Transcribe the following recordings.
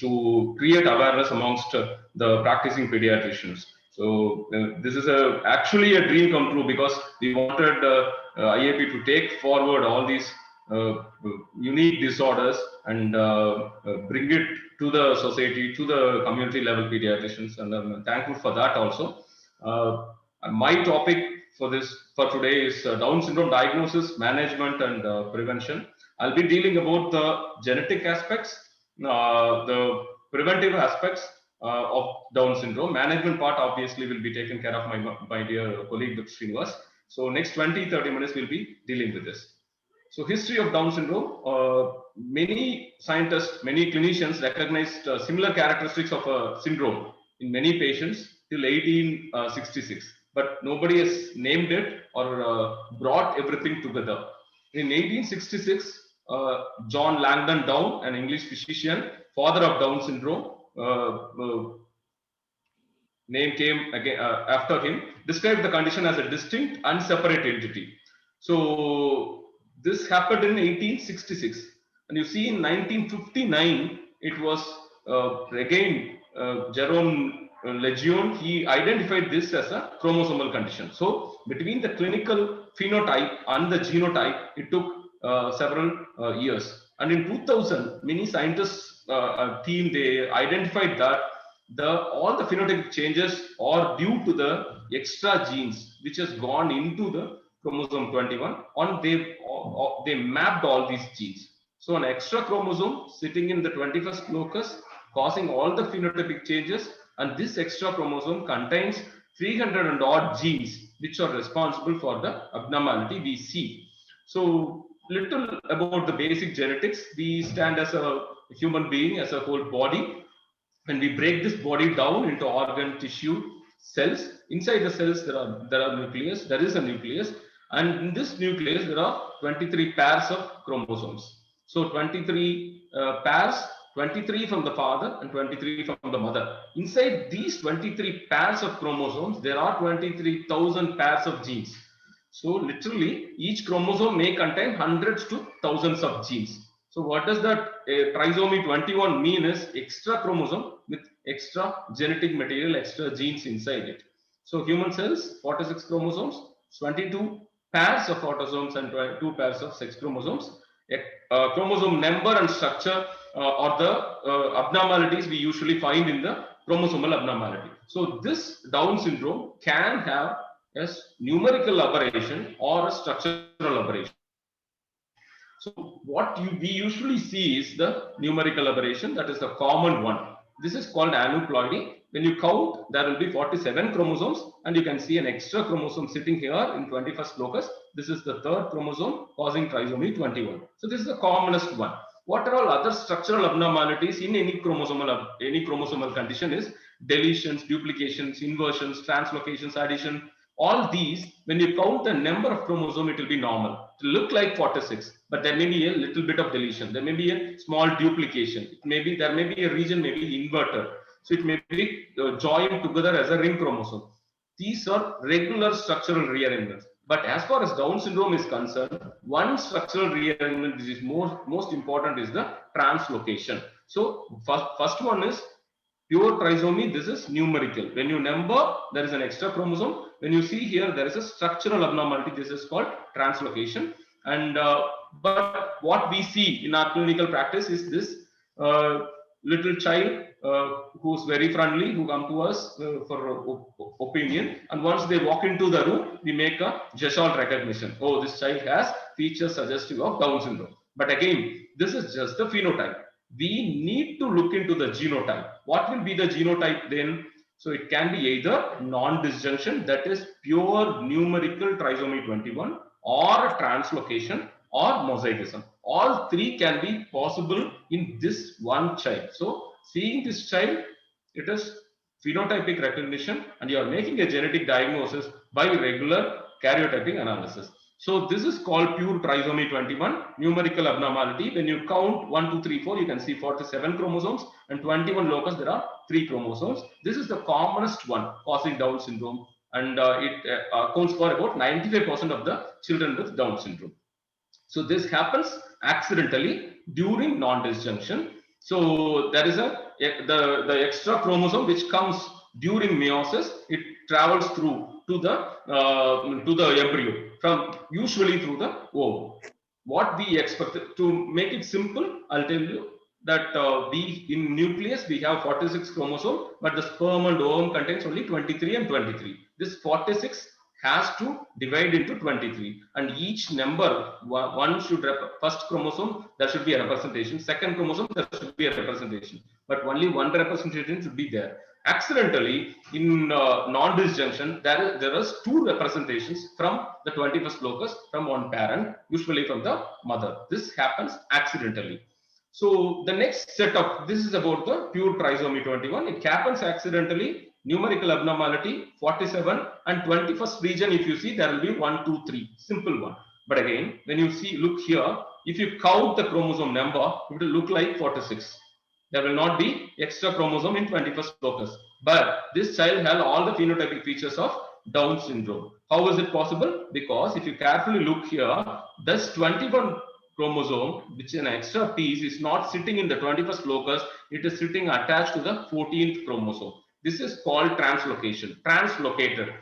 to create awareness amongst the practicing pediatricians. So this is actually a dream come true, because we wanted IAP to take forward all these uh, unique disorders and bring it to the society, to the community level pediatricians, and I'm thankful for that also. My topic for today is Down syndrome diagnosis, management, and prevention. I'll be dealing about the genetic aspects, the preventive aspects of Down syndrome. Management part obviously will be taken care of my dear colleague Dr. Srinivas. So next 20-30 minutes we'll be dealing with this. So history of Down syndrome, many scientists, many clinicians recognized similar characteristics of a syndrome in many patients till 1866, but nobody has named it or brought everything together. In 1866, John Langdon Down, an English physician, father of Down syndrome, name came again after him, described the condition as a distinct and separate entity. So this happened in 1866, and you see in 1959 it was again Jerome Lejeune, he identified this as a chromosomal condition. So between the clinical phenotype and the genotype, it took several years. And in 2000, many scientists team, they identified that all the phenotypic changes are due to the extra genes which has gone into the chromosome 21, and they mapped all these genes. So an extra chromosome sitting in the 21st locus causing all the phenotypic changes, and this extra chromosome contains 300 and odd genes which are responsible for the abnormality we see. So little about the basic genetics. We stand as a human being, as a whole body. When we break this body down into organ, tissue, cells, inside the cells there are nucleus, there is a nucleus, and in this nucleus there are 23 pairs of chromosomes. So 23 pairs, 23 from the father and 23 from the mother. Inside these 23 pairs of chromosomes, there are 23,000 pairs of genes. So literally each chromosome may contain hundreds to thousands of genes. So what does that trisomy 21 mean is extra chromosome with extra genetic material, extra genes inside it. So human cells, 46 chromosomes, 22 pairs of autosomes and 2 pairs of sex chromosomes. Chromosome number and structure are the abnormalities we usually find in the chromosomal abnormality. So this Down syndrome can have a numerical aberration or a structural aberration. So what we usually see is the numerical aberration, that is the common one. This is called aneuploidy. When you count, there will be 47 chromosomes, and you can see an extra chromosome sitting here in 21st locus. This is the third chromosome causing trisomy 21. So this is the commonest one. What are all other structural abnormalities in any chromosomal condition is deletions, duplications, inversions, translocations, addition. All these, when you count the number of chromosomes, it will be normal. It will look like 46, but there may be a little bit of deletion. There may be a small duplication. There may be a region, maybe inverted. So it may be joined together as a ring chromosome. These are regular structural rearrangements. But as far as Down syndrome is concerned, one structural rearrangement which is most important is the translocation. So first one is pure trisomy. This is numerical. When you number, there is an extra chromosome. When you see here, there is a structural abnormality. This is called translocation. And but what we see in our clinical practice is this little child who's very friendly, who come to us for opinion, and once they walk into the room, we make a gesture recognition. Oh, this child has features suggestive of Down syndrome. But again, this is just the phenotype. We need to look into the genotype. What will be the genotype then? So it can be either non-disjunction, that is pure numerical trisomy 21, or translocation, or mosaicism. All three can be possible in this one child. So seeing this child, it is phenotypic recognition, and you are making a genetic diagnosis by regular karyotyping analysis. So this is called pure trisomy 21, numerical abnormality. When you count 1, 2, 3, 4, you can see 47 chromosomes, and 21 locus, there are 3 chromosomes. This is the commonest one causing Down syndrome, and it accounts for about 95% of the children with Down syndrome. So this happens accidentally during non-disjunction. So there is the extra chromosome which comes during meiosis. It travels through to the embryo from usually through the ovum. What we expect to make it simple, I'll tell you that we in nucleus we have 46 chromosome, but the sperm and ovum contains only 23 and 23. This 46 has to divide into 23, and each number one should first chromosome there should be a representation, second chromosome there should be a representation, but only one representation should be there. Accidentally in non-disjunction there is two representations from the 21st locus from one parent, usually from the mother. This happens accidentally. So the next set of, this is about the pure trisomy 21. It happens accidentally, numerical abnormality 47, and 21st region, if you see, there will be 1, 2, 3, simple one. But again, when you see, look here, if you count the chromosome number, it will look like 46. There will not be extra chromosome in 21st locus. But this child has all the phenotypic features of Down syndrome. How is it possible? Because if you carefully look here, this 21 chromosome, which is an extra piece, is not sitting in the 21st locus, it is sitting attached to the 14th chromosome. This is called translocation, translocated.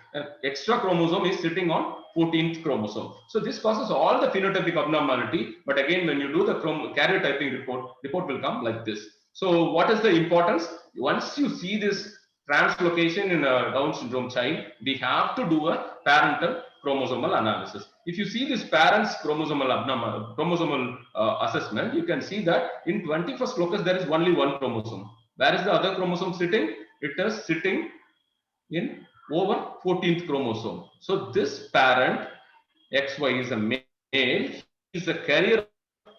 Extra chromosome is sitting on 14th chromosome. So this causes all the phenotypic abnormality. But again, when you do the karyotyping report will come like this. So what is the importance? Once you see this translocation in a Down syndrome child, we have to do a parental chromosomal analysis. If you see this parent's chromosomal assessment, you can see that in 21st locus there is only one chromosome. Where is the other chromosome sitting? It is sitting in over 14th chromosome. So this parent XY is a male. He is a carrier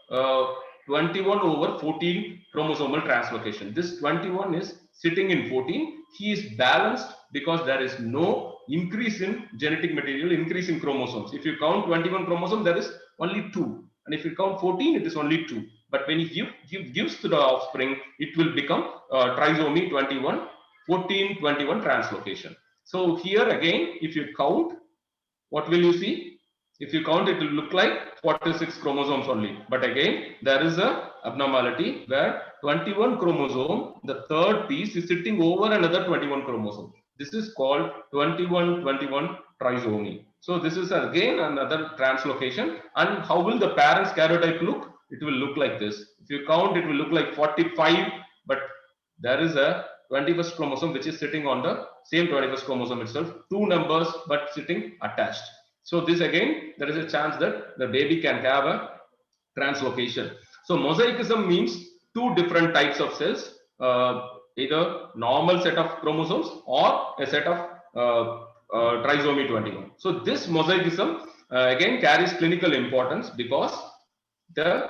21 over 14 chromosomal translocation. This 21 is sitting in 14. He is balanced because there is no increase in genetic material, increase in chromosomes. If you count 21 chromosomes, there is only 2. And if you count 14, it is only 2. But when he gives to the offspring, it will become trisomy 21, 14, 21 translocation. So here again, if you count, what will you see? If you count, it will look like 46 chromosomes only. But again, there is a abnormality where 21 chromosome, the third piece is sitting over another 21 chromosome. This is called 21-21 trisomy. So this is again another translocation. And how will the parent's karyotype look? It will look like this. If you count, it will look like 45, but there is a 21st chromosome which is sitting on the same 21st chromosome itself, two numbers but sitting attached. So this again, there is a chance that the baby can have a translocation. So mosaicism means two different types of cells, either normal set of chromosomes or a set of trisomy 21. So this mosaicism again carries clinical importance because the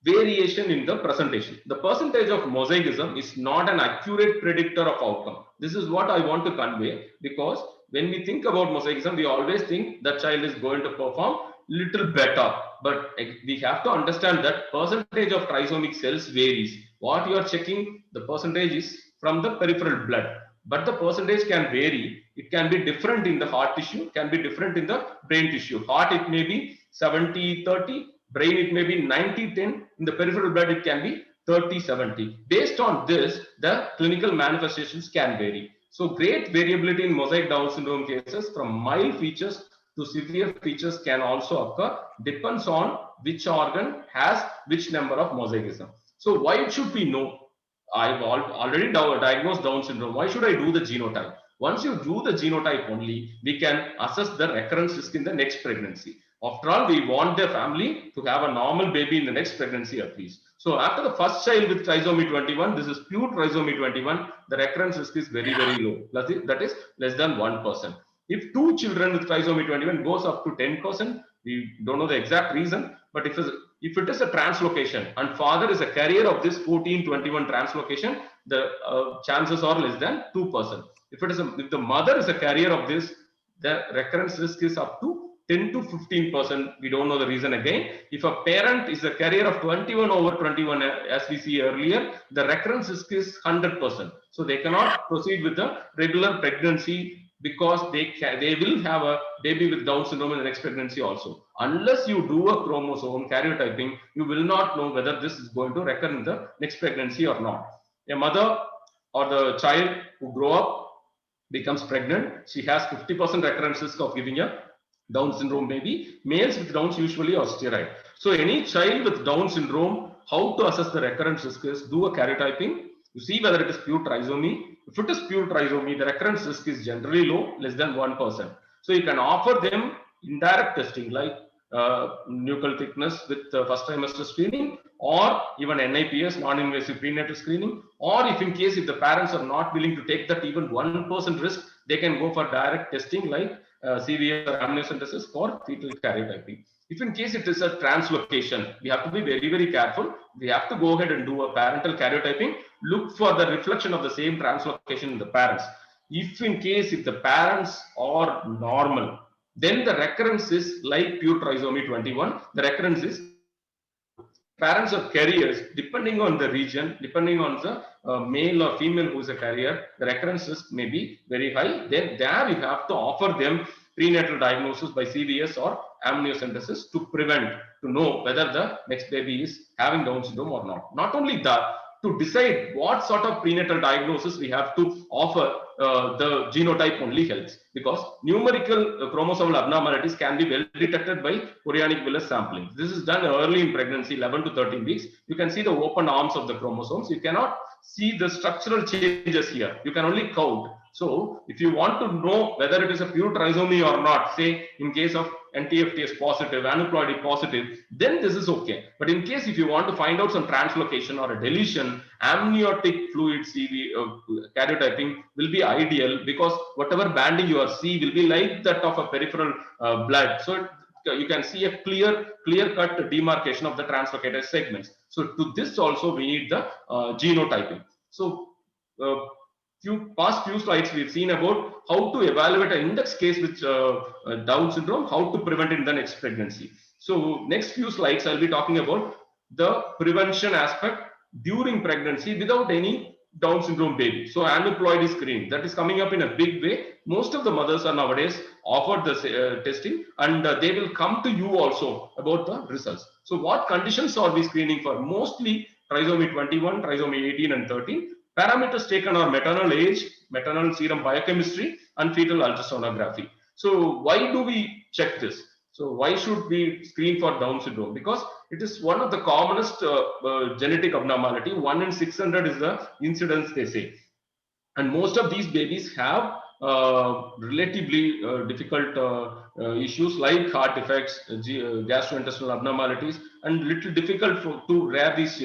variation in the presentation. The percentage of mosaicism is not an accurate predictor of outcome. This is what I want to convey, because when we think about mosaicism, we always think the child is going to perform little better. But we have to understand that percentage of trisomic cells varies. What you are checking, the percentage is from the peripheral blood. But the percentage can vary. It can be different in the heart tissue, can be different in the brain tissue. Heart, it may be 70-30. Brain, it may be 90-10. In the peripheral blood, it can be 30-70. Based on this, the clinical manifestations can vary. So great variability in mosaic Down syndrome cases, from mild features to severe features, can also occur. Depends on which organ has which number of mosaicism. So why should we know? I've already diagnosed Down syndrome. Why should I do the genotype? Once you do the genotype only, we can assess the recurrence risk in the next pregnancy. After all, we want the family to have a normal baby in the next pregnancy at least. So after the first child with trisomy 21, this is pure trisomy 21, the recurrence risk is very, very low. That is less than 1%. If two children with trisomy 21 goes up to 10%, we don't know the exact reason, but if it is a translocation and father is a carrier of this 14-21 translocation, the chances are less than 2%. If the mother is a carrier of this, the recurrence risk is up to 10 to 15%. We don't know the reason again. If a parent is a carrier of 21 over 21, as we see earlier, the recurrence risk is 100%. So they cannot proceed with the regular pregnancy because they will have a baby with Down syndrome in the next pregnancy also. Unless you do a chromosome karyotyping, you will not know whether this is going to recur in the next pregnancy or not. A mother or the child who grow up becomes pregnant, she has 50% recurrence risk of giving a Down syndrome baby. Males with Downs usually are steroid. So any child with Down syndrome, how to assess the recurrence risk is do a karyotyping. You see whether it is pure trisomy. If it is pure trisomy, the recurrence risk is generally low, less than 1%. So you can offer them indirect testing like nuchal thickness with first trimester screening, or even NIPS, non-invasive prenatal screening, or if in case if the parents are not willing to take that even 1% risk, they can go for direct testing like CVS or amniocentesis for fetal karyotyping. If in case it is a translocation, we have to be very, very careful. We have to go ahead and do a parental karyotyping, look for the reflection of the same translocation in the parents. If in case if the parents are normal, then the recurrence is like pure trisomy 21. The recurrence is parents of carriers, depending on the region, depending on the male or female who is a carrier, the recurrence risk may be very high. Then there you have to offer them prenatal diagnosis by CVS or amniocentesis to prevent, to know whether the next baby is having Down syndrome or not. Not only that, to decide what sort of prenatal diagnosis we have to offer, the genotype only helps, because numerical chromosomal abnormalities can be well detected by chorionic villus sampling. This is done early in pregnancy, 11 to 13 weeks. You can see the open arms of the chromosomes. You cannot see the structural changes here. You can only count. So if you want to know whether it is a pure trisomy or not, say in case of NTFTS positive, aneuploidy positive, then this is okay. But in case if you want to find out some translocation or a deletion, amniotic fluid CV karyotyping will be ideal, because whatever banding you see will be like that of a peripheral blood. So you can see a clear-cut demarcation of the translocated segments. So to this also we need the genotyping. So past few slides we've seen about how to evaluate an index case with Down syndrome, how to prevent it in the next pregnancy. So next few slides I'll be talking about the prevention aspect during pregnancy without any Down syndrome baby. So aneuploidy screening, that is coming up in a big way. Most of the mothers are nowadays offered the testing, and they will come to you also about the results. So what conditions are we screening for? Mostly trisomy 21, trisomy 18 and 13. Parameters taken are maternal age, maternal serum biochemistry, and fetal ultrasonography. So why do we check this? So why should we screen for Down syndrome? Because it is one of the commonest genetic abnormality. 1 in 600 is the incidence, they say. And most of these babies have relatively difficult issues like heart defects, gastrointestinal abnormalities, and little difficult to rear these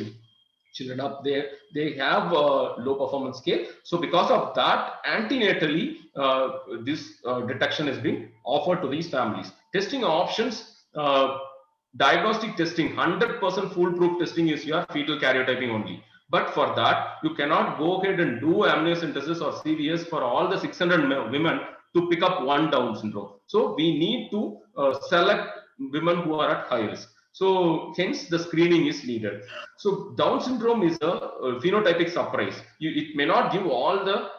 children up. They have a low performance scale. So because of that, antenatally this detection is being offered to these families. Testing options, diagnostic testing, 100% foolproof testing is your fetal karyotyping only. But for that, you cannot go ahead and do amniocentesis or CVS for all the 600 women to pick up one Down syndrome. So we need to select women who are at high risk. So hence the screening is needed. So Down syndrome is a phenotypic surprise. It may not give all the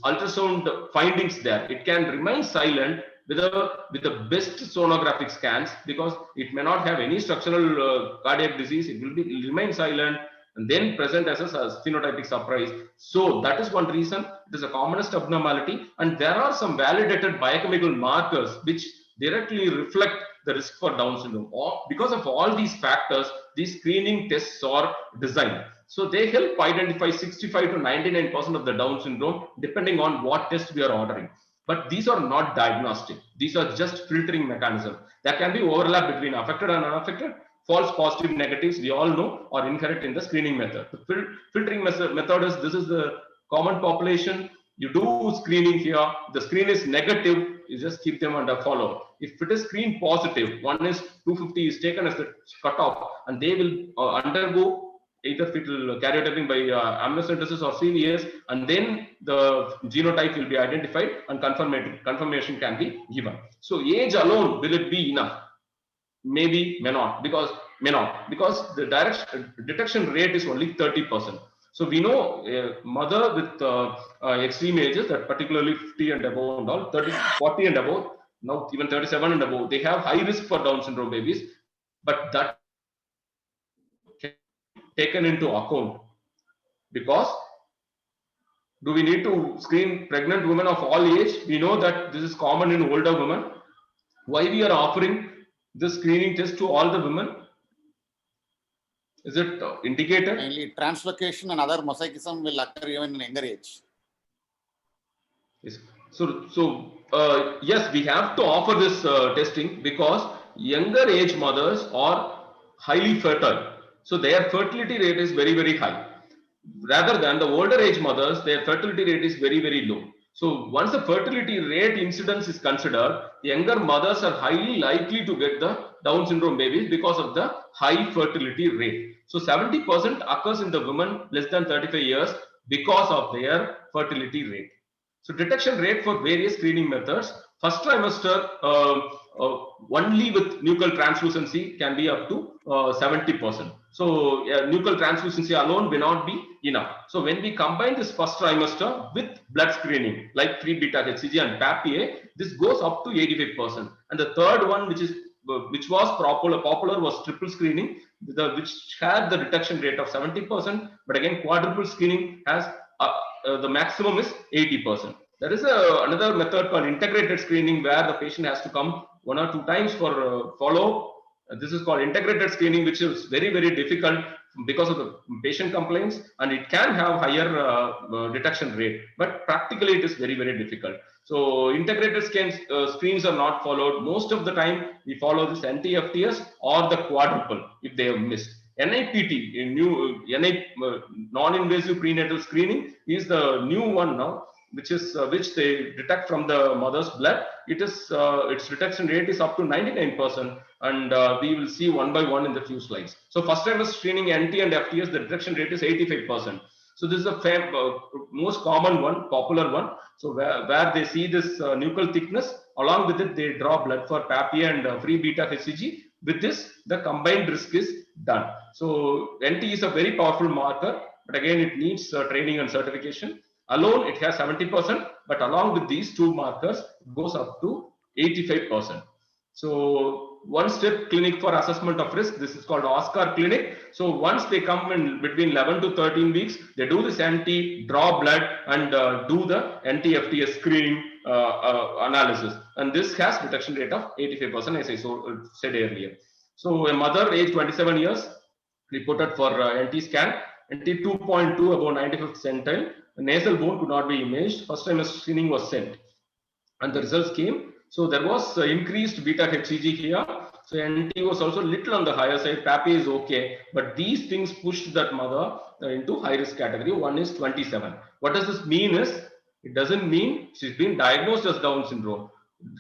ultrasound findings there. It can remain silent with the best sonographic scans, because it may not have any structural cardiac disease. It will remain silent and then present as a phenotypic surprise. So that is one reason it is a commonest abnormality, and there are some validated biochemical markers which directly reflect the risk for Down syndrome. Because of all these factors, these screening tests are designed. So they help identify 65 to 99% of the Down syndrome, depending on what test we are ordering. But these are not diagnostic. These are just filtering mechanism. There can be overlap between affected and unaffected. False positive negatives, we all know, are inherent in the screening method. The filtering method is, this is the common population. You do screening here. The screen is negative, you just keep them under follow. If it is screen positive, 1 is 250 is taken as the cutoff, and they will undergo either fetal karyotyping by amniocentesis or CVS, and then the genotype will be identified and confirmation can be given. So age alone, will it be enough? Maybe, may not, because the direct detection rate is only 30%. So we know a mother with extreme ages, that particularly 50 and above and all, 30, 40 and above, now even 37 and above, they have high risk for Down syndrome babies, but that can be taken into account because do we need to screen pregnant women of all age? We know that this is common in older women. Why we are offering this screening test to all the women? Is it indicated? Mainly translocation and other mosaicism will occur even in younger age. Yes. So yes, we have to offer this testing because younger age mothers are highly fertile. So their fertility rate is very, very high. Rather than the older age mothers, their fertility rate is very, very low. So once the fertility rate incidence is considered, younger mothers are highly likely to get the Down syndrome babies because of the high fertility rate. So 70% occurs in the women less than 35 years because of their fertility rate. So detection rate for various screening methods, first trimester only with nuchal translucency can be up to 70%. So nuchal translucency alone may not be enough. So when we combine this first trimester with blood screening like 3-beta-HCG and PAPPA, this goes up to 85%. And the third one, which was popular was triple screening, which had the detection rate of 70%, but again quadruple screening has the maximum is 80%. There is another method called integrated screening where the patient has to come 1 or 2 times for follow. This is called integrated screening, which is very, very difficult because of the patient complaints, and it can have higher detection rate, but practically it is very, very difficult. So integrated screens are not followed. Most of the time we follow this NT-FTS or the quadruple if they have missed. NIPT, non-invasive prenatal screening, is the new one now, which they detect from the mother's blood. It is its detection rate is up to 99%, and we will see one by one in the few slides. So first time screening NT and FTS, the detection rate is 85%. So this is the most common one, popular one. So where they see this nuchal thickness, along with it they draw blood for PAPPA and free beta-HCG. With this, the combined risk is done. So NT is a very powerful marker, but again it needs training and certification. Alone it has 70%, but along with these two markers, it goes up to 85%. So one-step clinic for assessment of risk, this is called OSCAR clinic. So once they come in between 11 to 13 weeks, they do this NT, draw blood, and do the NT-FTS screening analysis. And this has detection rate of 85%, as I said earlier. So a mother age 27 years reported for NT scan, NT 2.2 above 95th centile. The nasal bone could not be imaged. First time screening was sent, and the results came. So there was increased beta-HCG here. So NT was also little on the higher side. PAPPA is okay, but these things pushed that mother into high risk category. One is 27. What does this mean? It doesn't mean she's been diagnosed as Down syndrome,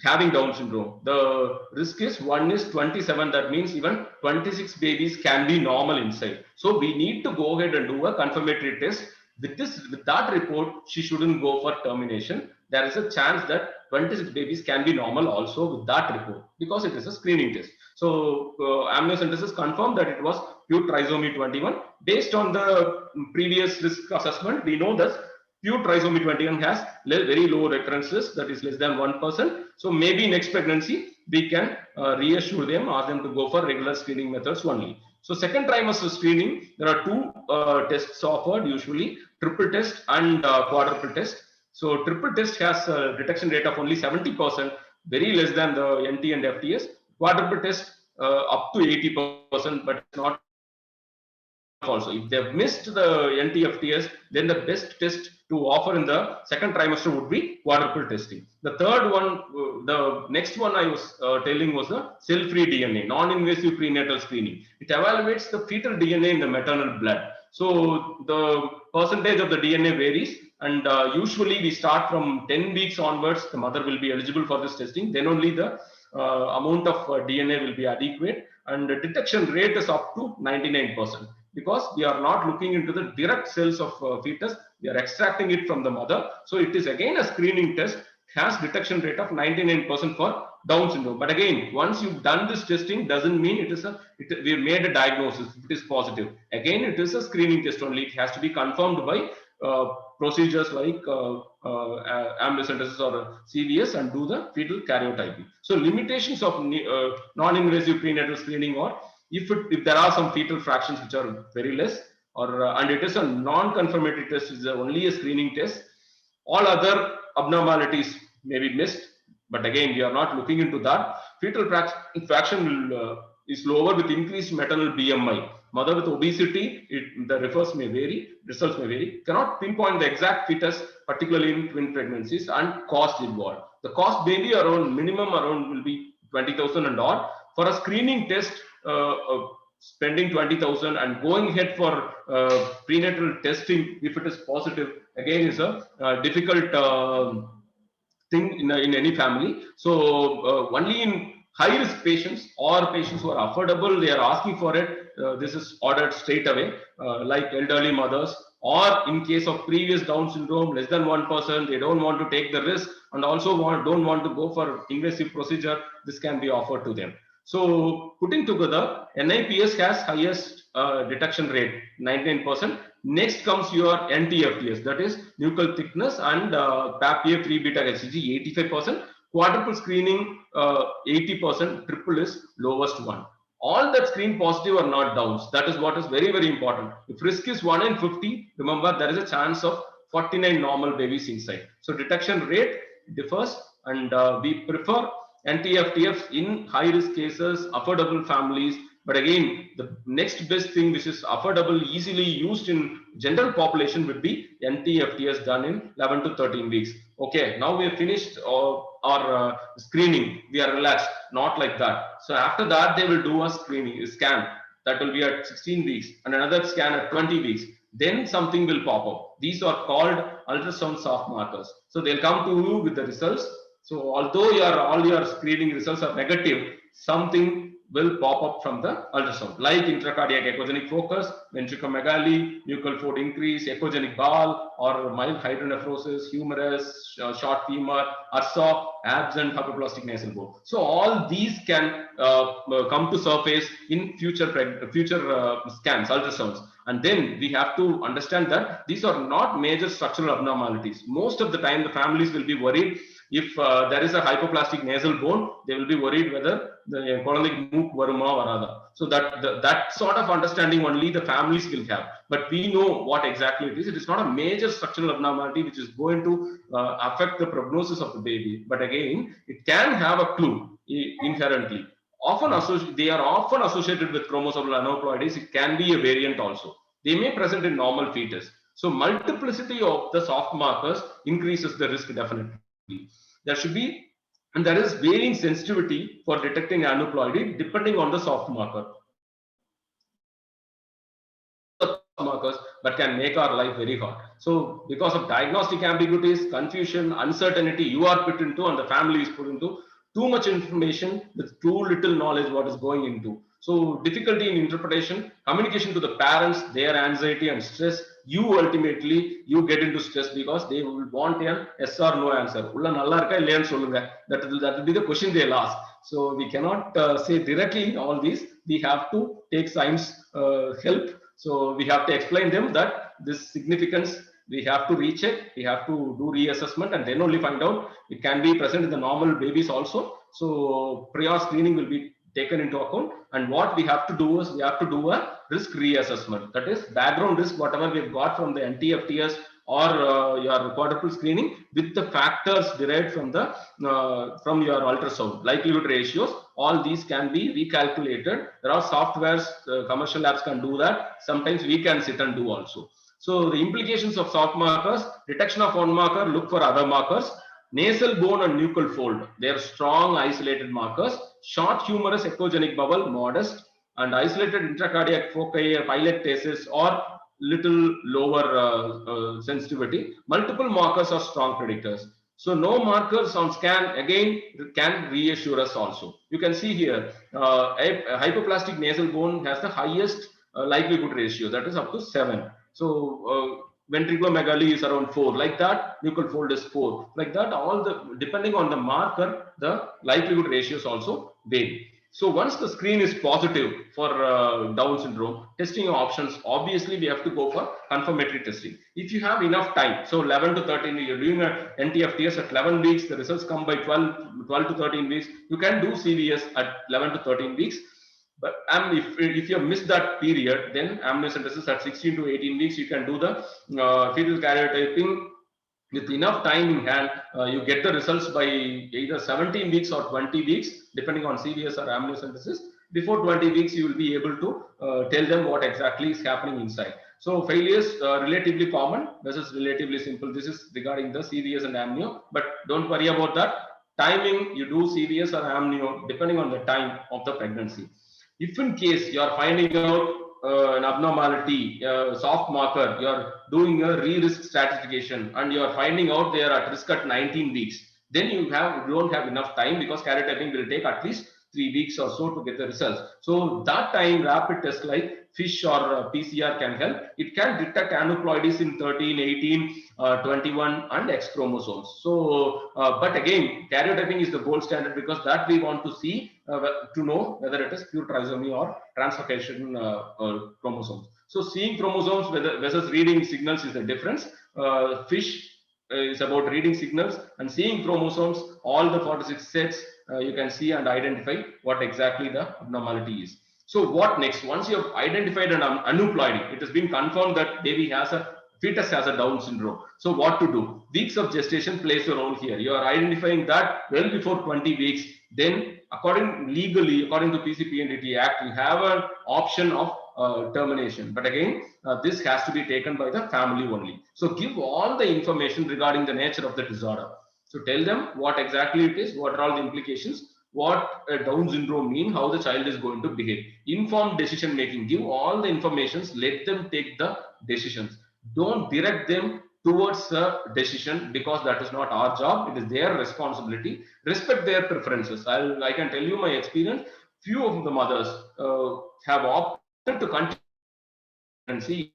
having Down syndrome. The risk is 1 is 27. That means even 26 babies can be normal inside. So we need to go ahead and do a confirmatory test. With that report, she shouldn't go for termination. There is a chance that 26 babies can be normal also with that report because it is a screening test. So amniocentesis confirmed that it was pure trisomy 21. Based on the previous risk assessment, we know that pure trisomy 21 has very low recurrences, that is less than 1%. So maybe next pregnancy we can reassure them, ask them to go for regular screening methods only. So second trimester screening, there are two tests offered usually, triple test and quadruple test. So triple test has a detection rate of only 70%, very less than the NT and FTS. Quadruple test up to 80%, but not also. If they have missed the NT FTS, then the best test to offer in the second trimester would be quadruple testing. The third one, the next one I was telling was the cell-free DNA, non-invasive prenatal screening. It evaluates the fetal DNA in the maternal blood. So the percentage of the DNA varies, and usually we start from 10 weeks onwards, the mother will be eligible for this testing. Then only the amount of DNA will be adequate, and the detection rate is up to 99%. Because we are not looking into the direct cells of fetus, we are extracting it from the mother. So it is again a screening test, has detection rate of 99% for Down syndrome. But again, once you've done this testing, doesn't mean we made a diagnosis. If it is positive, again, it is a screening test only. It has to be confirmed by procedures like amniocentesis or CVS and do the fetal karyotyping. So limitations of non-invasive prenatal screening, or if there are some fetal fractions which are very less, or and it is a non-confirmatory test, is only a screening test. All other abnormalities may be missed, but again, we are not looking into that. Fetal fraction is lower with increased maternal BMI. Mother with obesity, the results may vary. Cannot pinpoint the exact fetus, particularly in twin pregnancies, and cost involved. The cost may be around minimum will be 20,000 and odd. For a screening test, spending 20,000 and going ahead for prenatal testing, if it is positive, again is a difficult thing in any family. So only in high risk patients or patients who are affordable, they are asking for it. This is ordered straight away, like elderly mothers, or in case of previous Down syndrome, less than 1%, they don't want to take the risk and also don't want to go for invasive procedure. This can be offered to them. So putting together, NIPS has highest detection rate, 99%. Next comes your NTFTS, that is nuchal thickness, and PAPA 3 beta HCG, 85%. Quadruple screening, 80%. Triple is lowest one. All that screen positive are not Downs. That is what is very, very important. If risk is 1 in 50, remember there is a chance of 49 normal babies inside. So detection rate differs, and we prefer NTFTFs in high risk cases, affordable families. But again, the next best thing which is affordable, easily used in general population would be NTFTS done in 11 to 13 weeks. Okay, now we have finished our screening. We are relaxed. Not like that. So after that, they will do a scan. That will be at 16 weeks and another scan at 20 weeks. Then something will pop up. These are called ultrasound soft markers. So they'll come to you with the results. So although all your screening results are negative, something will pop up from the ultrasound, like intracardiac echogenic focus, ventriculomegaly, nuchal fold increase, echogenic ball, or mild hydronephrosis, humerus, short femur, URSA, absent hypoplastic nasal bone. So all these can come to surface in future scans, ultrasounds. And then we have to understand that these are not major structural abnormalities. Most of the time, the families will be worried if there is a hypoplastic nasal bone, they will be worried whether the colonic mook varuma varada. So that sort of understanding only the families will have. But we know what exactly it is. It is not a major structural abnormality which is going to affect the prognosis of the baby. But again, it can have a clue inherently. They are often associated with chromosomal aneuploidies. It can be a variant also. They may present in normal fetus. So multiplicity of the soft markers increases the risk definitely. There should be, and there is varying sensitivity for detecting aneuploidy depending on the soft marker. Markers, but can make our life very hard. So because of diagnostic ambiguities, confusion, uncertainty, you are put into and the family is put into too much information with too little knowledge what is going into. So difficulty in interpretation, communication to the parents, their anxiety and stress, you ultimately get into stress because they will want an yes or no answer. That will be the question they'll ask. So we cannot say directly all these. We have to take science help. So we have to explain them that this significance, we have to recheck, we have to do reassessment, and then only find out. It can be present in the normal babies also. So prior screening will be taken into account, and what we have to do is we have to do a risk reassessment. That is background risk, whatever we have got from the NTFTS or your quadruple screening, with the factors derived from the from your ultrasound, likelihood ratios. All these can be recalculated. There are softwares, commercial labs can do that. Sometimes we can sit and do also. So the implications of soft markers: detection of one marker, look for other markers. Nasal bone and nuchal fold, they are strong isolated markers. Short humerus echogenic bubble, modest, and isolated intracardiac foci, pilot cases, or little lower sensitivity. Multiple markers are strong predictors. So no markers on scan again can reassure us also. You can see here, a hypoplastic nasal bone has the highest likelihood ratio, that is up to 7. So ventriculomegaly is around 4, like that nuchal fold is 4, like that. All the, depending on the marker, the likelihood ratios also vary. So once the screen is positive for Down syndrome, testing options, obviously we have to go for confirmatory testing. If you have enough time, so 11 to 13, you're doing a NTFTS at 11 weeks, the results come by 12 to 13 weeks, you can do CVS at 11 to 13 weeks. But if you have missed that period, then amniocentesis at 16 to 18 weeks, you can do the fetal karyotyping with enough time in hand. You get the results by either 17 weeks or 20 weeks, depending on CVS or amniocentesis. Before 20 weeks, you will be able to tell them what exactly is happening inside. So failures relatively common. This is relatively simple. This is regarding the CVS and amnio, but don't worry about that. Timing, you do CVS or amnio depending on the time of the pregnancy. If in case you are finding out an abnormality, soft marker, you are doing a re-risk stratification and you are finding out they are at risk at 19 weeks, then you don't have enough time, because karyotyping will take at least 3 weeks or so to get the results. So that time, rapid test like FISH or PCR can help. It can detect aneuploidies in 13, 18, 21 and X chromosomes. So, but again, karyotyping is the gold standard, because that we want to see to know whether it is pure trisomy or translocation chromosomes. So seeing chromosomes versus reading signals is the difference. FISH is about reading signals, and seeing chromosomes, all the 46 sets, you can see and identify what exactly the abnormality is. So what next? Once you have identified an aneuploidy, it has been confirmed that fetus has a Down syndrome. So what to do? Weeks of gestation plays a role here. You are identifying that well before 20 weeks. Then legally, according to PCPNDT Act, you have an option of termination. But again, this has to be taken by the family only. So give all the information regarding the nature of the disorder. So tell them what exactly it is, what are all the implications, what Down syndrome mean, how the child is going to behave. Informed decision making. Give all the informations. Let them take the decisions. Don't direct them towards a decision, because that is not our job. It is their responsibility. Respect their preferences. I can tell you my experience. Few of the mothers have opted to continue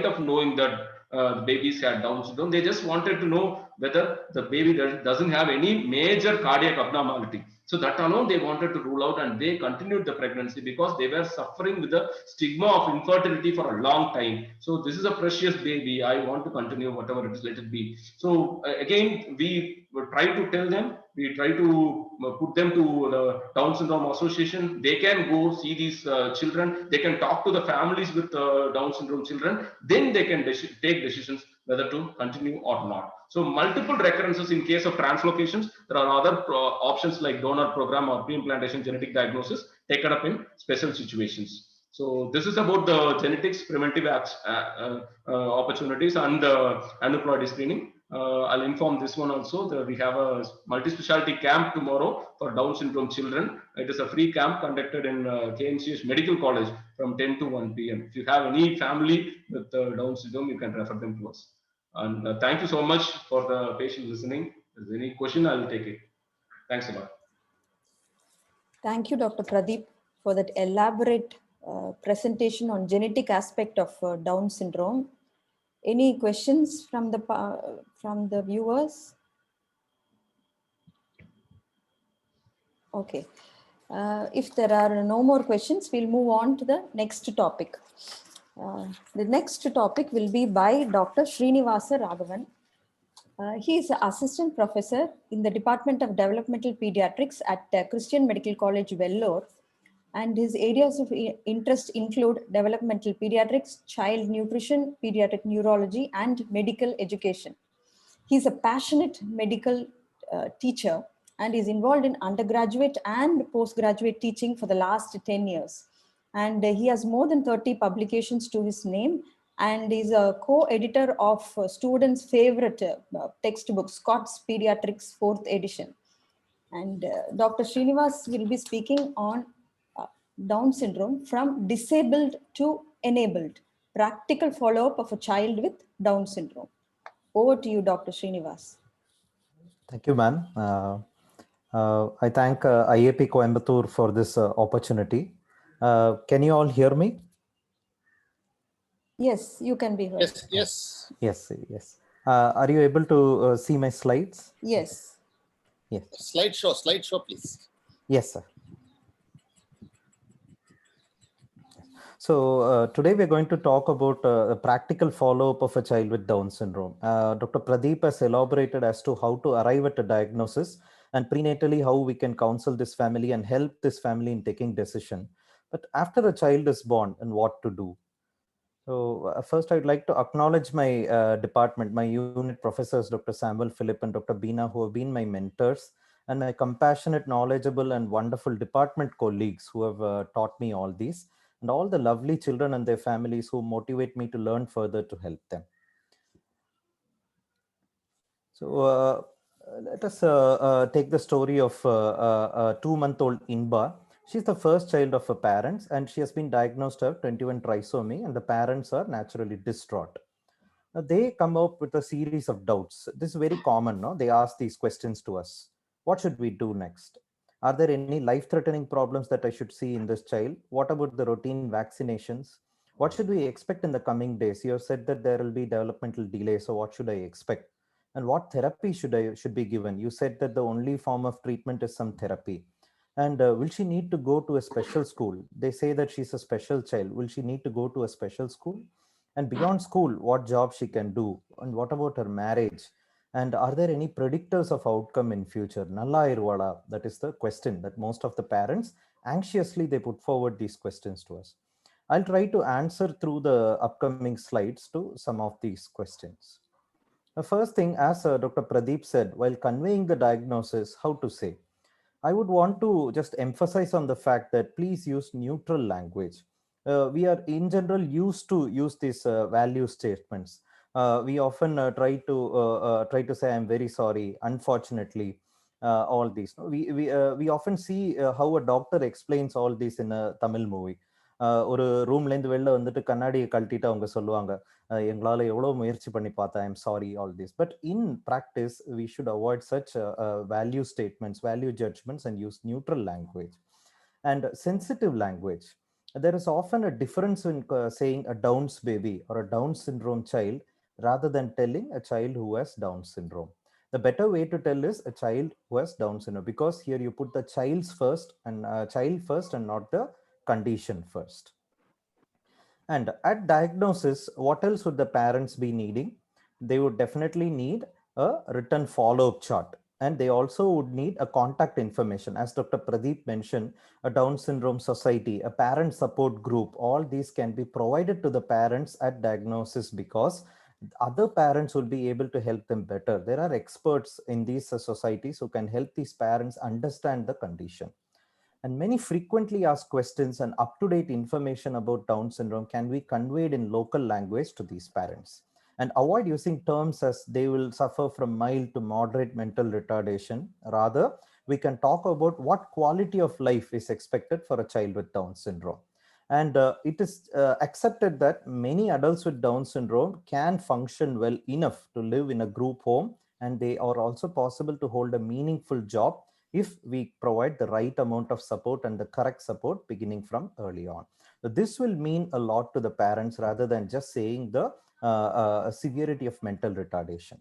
of knowing that the babies had Down syndrome. They just wanted to know whether the baby doesn't have any major cardiac abnormality. So that alone they wanted to rule out, and they continued the pregnancy because they were suffering with the stigma of infertility for a long time. So this is a precious baby. I want to continue whatever it is, let it be. So again, we try to tell them, we try to put them to the Down Syndrome Association. They can go see these children. They can talk to the families with Down syndrome children. Then they can take decisions whether to continue or not. So multiple recurrences in case of translocations. There are other options like donor program or pre-implantation genetic diagnosis taken up in special situations. So this is about the genetics, preventive opportunities, and aneuploidy screening. I'll inform this one also. We have a multi-specialty camp tomorrow for Down syndrome children. It is a free camp conducted in KMCH Medical College from 10 to 1 p.m. If you have any family with Down syndrome, you can refer them to us. And thank you so much for the patient listening. If there's any question, I'll take it. Thanks a lot. Thank you, Dr. Pradeep, for that elaborate presentation on genetic aspect of Down syndrome. Any questions from the viewers? Okay. If there are no more questions, we'll move on to the next topic. The next topic will be by Dr. Srinivasa Raghavan. He is an assistant professor in the Department of Developmental Pediatrics at Christian Medical College, Vellore, and his areas of interest include developmental pediatrics, child nutrition, pediatric neurology, and medical education. He is a passionate medical teacher and is involved in undergraduate and postgraduate teaching for the last 10 years. And he has more than 30 publications to his name, and is a co-editor of students' favorite textbook, Scott's Pediatrics 4th edition. And Dr. Srinivas will be speaking on Down syndrome from disabled to enabled, practical follow-up of a child with Down syndrome. Over to you, Dr. Srinivas. Thank you, ma'am. I thank IAP Coimbatore for this opportunity. Can you all hear me? Yes, you can be heard. Yes, yes. Yes, yes. Are you able to see my slides? Yes. Yes. Slideshow, please. Yes, sir. So today we're going to talk about a practical follow-up of a child with Down syndrome. Dr. Pradeep has elaborated as to how to arrive at a diagnosis and prenatally how we can counsel this family and help this family in taking decision. But after a child is born, and what to do? So first, I'd like to acknowledge my department, my unit professors, Dr. Samuel Philip and Dr. Beena, who have been my mentors, and my compassionate, knowledgeable, and wonderful department colleagues who have taught me all these, and all the lovely children and their families who motivate me to learn further to help them. So let us take the story of a 2-month-old Inba. She's the first child of her parents, and she has been diagnosed with 21 trisomy, and the parents are naturally distraught. They come up with a series of doubts. This is very common, no? They ask these questions to us. What should we do next? Are there any life-threatening problems that I should see in this child? What about the routine vaccinations? What should we expect in the coming days? You have said that there will be developmental delay, so what should I expect? And what therapy should be given? You said that the only form of treatment is some therapy. And will she need to go to a special school? They say that she's a special child. Will she need to go to a special school? And beyond school, what job she can do? And what about her marriage? And are there any predictors of outcome in future? Nalla iruvada, that is the question that most of the parents anxiously they put forward these questions to us. I'll try to answer through the upcoming slides to some of these questions. The first thing, as Dr. Pradeep said, while conveying the diagnosis, how to say, I would want to just emphasize on the fact that please use neutral language. We are in general used to use these value statements. We often try to say, I'm very sorry, unfortunately, all these. We often see how a doctor explains all this in a Tamil movie. ஒரு ரூம்லேருந்து வெளில வந்துட்டு கண்ணாடியை கழட்டிட்டு அவங்க சொல்லுவாங்க, எங்களால் எவ்வளோ முயற்சி பண்ணி பார்த்தேன், I'm sorry, all this. But in practice we should avoid such value statements, value judgements and use neutral language and sensitive language. There is often a difference in saying a Down's baby or a Down syndrome child rather than telling a child who has Down syndrome. The better way to tell is a child who has Down syndrome, because here you put the child first and not the condition first. And at diagnosis, what else would the parents be needing? They would definitely need a written follow-up chart, and they also would need a contact information. As Dr. Pradeep mentioned, a Down syndrome society, a parent support group, all these can be provided to the parents at diagnosis, because other parents will be able to help them better. There are experts in these societies who can help these parents understand the condition. And many frequently asked questions and up-to-date information about Down syndrome can be conveyed in local language to these parents. And avoid using terms as they will suffer from mild to moderate mental retardation. Rather, we can talk about what quality of life is expected for a child with Down syndrome. And it is accepted that many adults with Down syndrome can function well enough to live in a group home, and they are also possible to hold a meaningful job if we provide the right amount of support and the correct support beginning from early on. So this will mean a lot to the parents rather than just saying the severity of mental retardation.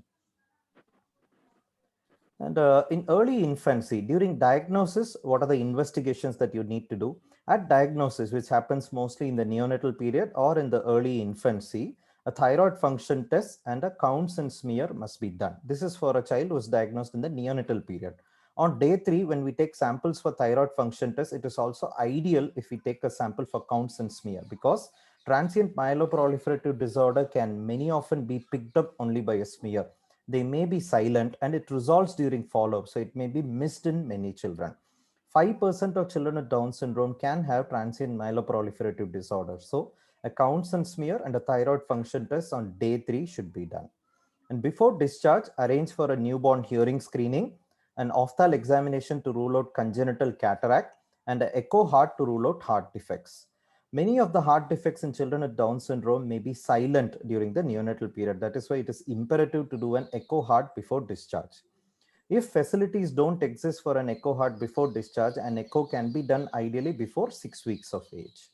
And in early infancy, during diagnosis, what are the investigations that you need to do? At diagnosis, which happens mostly in the neonatal period or in the early infancy, a thyroid function test and a Counts and smear must be done. This is for a child who is diagnosed in the neonatal period. On day 3, when we take samples for thyroid function test, it is also ideal if we take a sample for Counts and smear, because transient myeloproliferative disorder can many often be picked up only by a smear. They may be silent and it resolves during follow-up, so it may be missed in many children. 5% of children with Down syndrome can have transient myeloproliferative disorder. So a Counts and smear and a thyroid function test on day 3 should be done. And before discharge, arrange for a newborn hearing screening, an ophthal examination to rule out congenital cataract, and an echo heart to rule out heart defects. Many of the heart defects in children with Down syndrome may be silent during the neonatal period. That is why it is imperative to do an echo heart before discharge. If facilities don't exist for an echo heart before discharge, an echo can be done ideally before 6 weeks of age.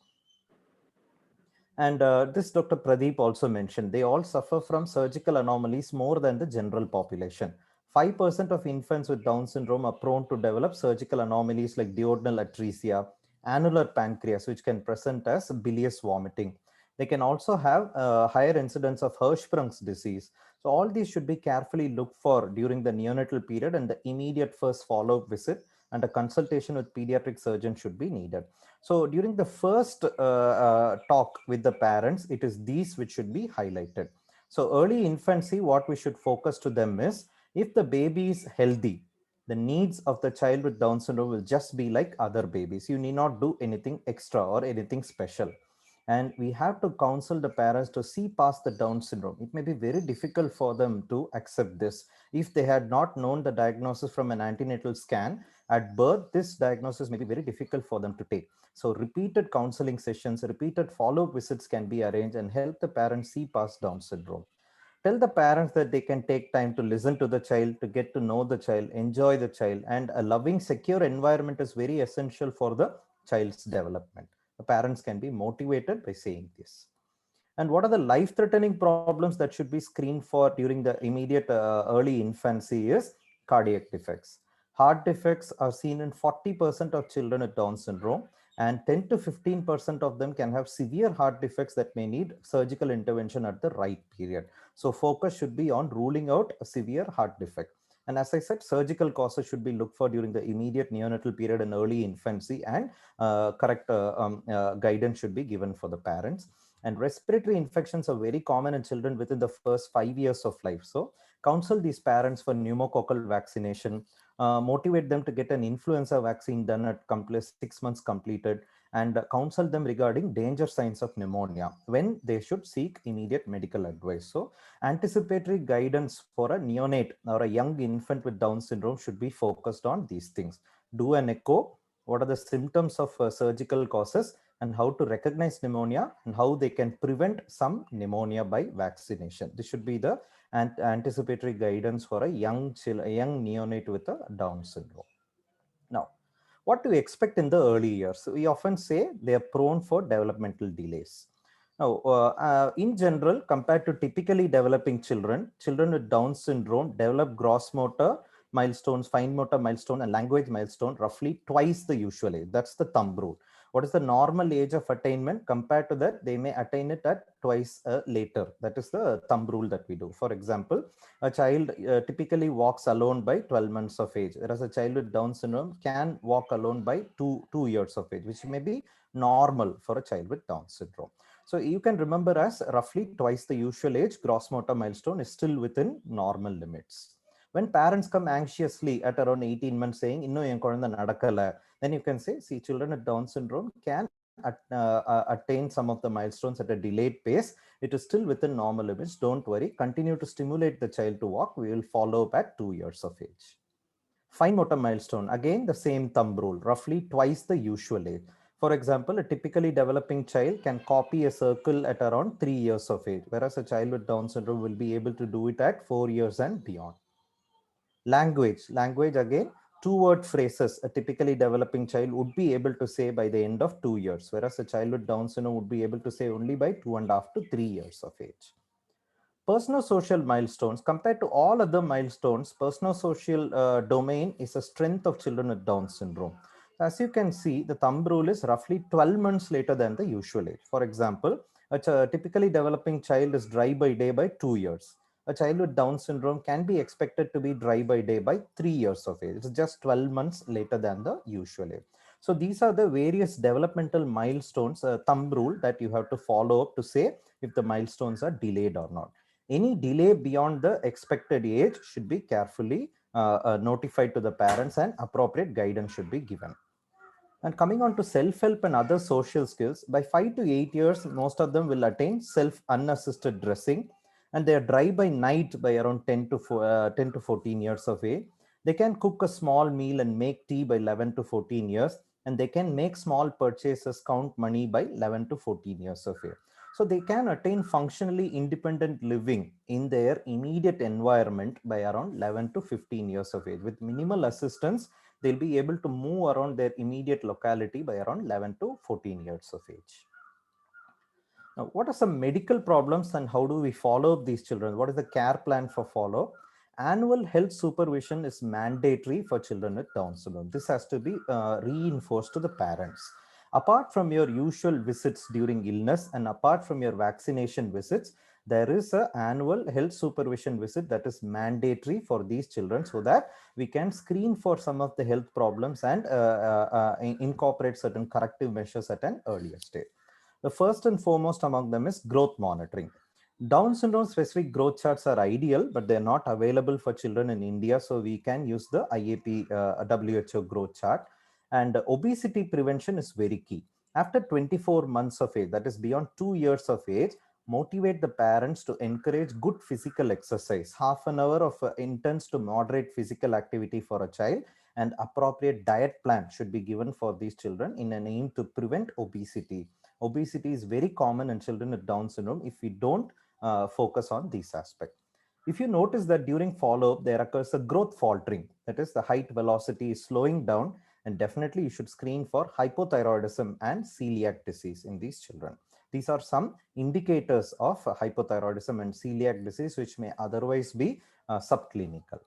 And this Dr. Pradeep also mentioned, they all suffer from surgical anomalies more than the general population. 5% of infants with Down syndrome are prone to develop surgical anomalies like duodenal atresia, annular pancreas, which can present as bilious vomiting. They can also have higher incidence of Hirschsprung's disease. So all these should be carefully looked for during the neonatal period, and the immediate first follow-up visit and a consultation with pediatric surgeon should be needed. So during the first talk with the parents, it is these which should be highlighted. So early infancy, what we should focus to them is, if the baby is healthy, the needs of the child with Down syndrome will just be like other babies. You need not do anything extra or anything special. And we have to counsel the parents to see past the Down syndrome. It may be very difficult for them to accept this. If they had not known the diagnosis from an antenatal scan at birth, this diagnosis may be very difficult for them to take. So repeated counseling sessions, repeated follow-up visits can be arranged and help the parents see past Down syndrome. Tell the parents that they can take time to listen to the child, to get to know the child, enjoy the child, and a loving, secure environment is very essential for the child's development. The parents can be motivated by saying this. And what are the life-threatening problems that should be screened for during the immediate early infancy is cardiac defects. Heart defects are seen in 40% of children with Down syndrome, and 10 to 15% of them can have severe heart defects that may need surgical intervention at the right period. So focus should be on ruling out a severe heart defect. And as I said, surgical causes should be looked for during the immediate neonatal period and early infancy, and correct guidance should be given for the parents. And respiratory infections are very common in children within the first 5 years of life. So counsel these parents for pneumococcal vaccination, motivate them to get an influenza vaccine done at 6 months completed, and counsel them regarding danger signs of pneumonia when they should seek immediate medical advice. So anticipatory guidance for a neonate or a young infant with Down syndrome should be focused on these things. Do an echo. What are the symptoms of surgical causes, and how to recognize pneumonia, and how they can prevent some pneumonia by vaccination. This should be the anticipatory guidance for a young neonate with a Down syndrome. Now, what do we expect in the early years? We often say they are prone for developmental delays. Now, in general, compared to typically developing children, children with Down syndrome develop gross motor milestones, fine motor milestone, and language milestone roughly twice the usual age. That's the thumb rule. What is the normal age of attainment? Compared to that, they may attain it at twice later. That is the thumb rule that we do. For example, a child typically walks alone by 12 months of age, whereas a child with Down syndrome can walk alone by two years of age, which may be normal for a child with Down syndrome. So you can remember as roughly twice the usual age, gross motor milestone is still within normal limits. When parents come anxiously at around 18 months saying, then you can say, see, children with Down syndrome can attain some of the milestones at a delayed pace. It is still within normal limits. Don't worry. Continue to stimulate the child to walk. We will follow up at 2 years of age. Fine motor milestone, again, the same thumb rule, roughly twice the usual age. For example, a typically developing child can copy a circle at around 3 years of age, whereas a child with Down syndrome will be able to do it at 4 years and beyond. Language again, two-word phrases a typically developing child would be able to say by the end of 2 years, whereas a child with Down syndrome would be able to say only by 2.5 to 3 years of age. Personal social milestones, compared to all other milestones, personal social domain is a strength of children with Down syndrome. As you can see, the thumb rule is roughly 12 months later than the usual age. For example, a typically developing child is dry by day by 2 years. A child with Down syndrome can be expected to be dry by day by 3 years of age. It's just 12 months later than the usual age. So these are the various developmental milestones, thumb rule that you have to follow up to say if the milestones are delayed or not. Any delay beyond the expected age should be carefully notified to the parents, and appropriate guidance should be given. And coming on to self-help and other social skills, by 5 to 8 years, most of them will attain self-unassisted dressing, and they are dry by night by around 10 to 14 years of age. They can cook a small meal and make tea by 11 to 14 years, and they can make small purchases, count money by 11 to 14 years of age. So they can attain functionally independent living in their immediate environment by around 11 to 15 years of age. With minimal assistance, they'll be able to move around their immediate locality by around 11 to 14 years of age. Now, what are some medical problems and how do we follow up these children? What is the care plan for follow-up? Annual health supervision is mandatory for children with Down syndrome. This has to be reinforced to the parents. Apart from your usual visits during illness and apart from your vaccination visits, there is an annual health supervision visit that is mandatory for these children so that we can screen for some of the health problems and incorporate certain corrective measures at an earlier stage. The first and foremost among them is growth monitoring. Down syndrome specific growth charts are ideal, but they're not available for children in India. So we can use the IAP WHO growth chart. And obesity prevention is very key. After 24 months of age, that is beyond 2 years of age, motivate the parents to encourage good physical exercise. Half an hour of intense to moderate physical activity for a child, and appropriate diet plan should be given for these children in an aim to prevent obesity. Obesity is very common in children with Down syndrome if we don't focus on these aspects. If you notice that during follow-up, there occurs a growth faltering, that is the height velocity is slowing down, and definitely you should screen for hypothyroidism and celiac disease in these children. These are some indicators of hypothyroidism and celiac disease, which may otherwise be subclinical.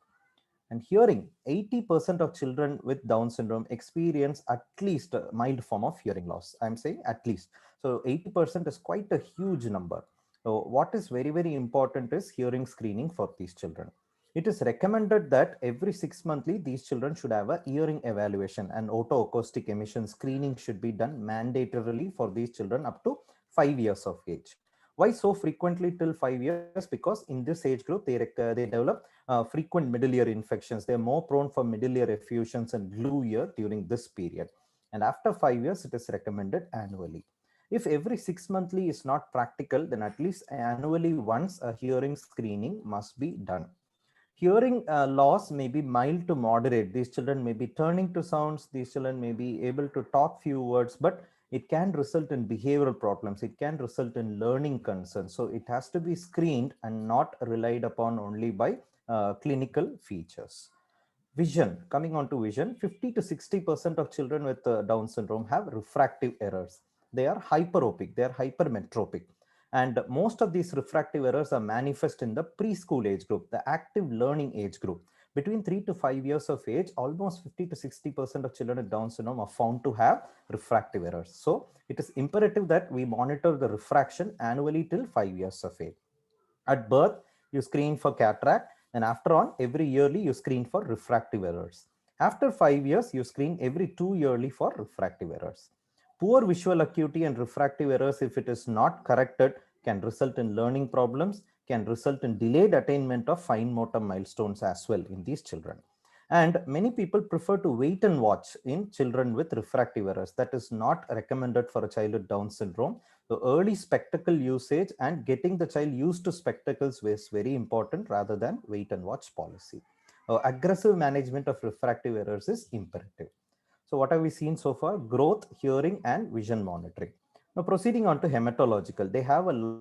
And hearing, 80% of children with Down syndrome experience at least a mild form of hearing loss. I'm saying at least. So 80% is quite a huge number. So what is very, very important is hearing screening for these children. It is recommended that every 6 monthly, these children should have a hearing evaluation, and otoacoustic emission screening should be done mandatorily for these children up to 5 years of age. Why so frequently till 5 years? Because in this age group, they develop frequent middle ear infections. They're more prone for middle ear effusions and glue ear during this period. And after 5 years, it is recommended annually. If every 6 monthly is not practical, then at least annually once a hearing screening must be done. Hearing loss may be mild to moderate. These children may be turning to sounds. These children may be able to talk few words, but it can result in behavioral problems. It can result in learning concerns. So it has to be screened and not relied upon only by clinical features. Vision, coming on to vision, 50 to 60% of children with Down syndrome have refractive errors. They are hyperopic, they are hypermetropic. And most of these refractive errors are manifest in the preschool age group, the active learning age group. Between 3 to 5 years of age, almost 50 to 60% of children with Down syndrome are found to have refractive errors. So it is imperative that we monitor the refraction annually till 5 years of age. At birth, you screen for cataract, and after on, every yearly you screen for refractive errors. After 5 years, you screen every 2 yearly for refractive errors. Poor visual acuity and refractive errors, if it is not corrected, can result in learning problems, can result in delayed attainment of fine motor milestones as well in these children. And many people prefer to wait and watch in children with refractive errors. That is not recommended for a child with Down syndrome. So early spectacle usage and getting the child used to spectacles is very important rather than wait and watch policy. Aggressive management of refractive errors is imperative. So what have we seen so far? Growth, hearing, and vision monitoring. Now proceeding on to hematological, they have a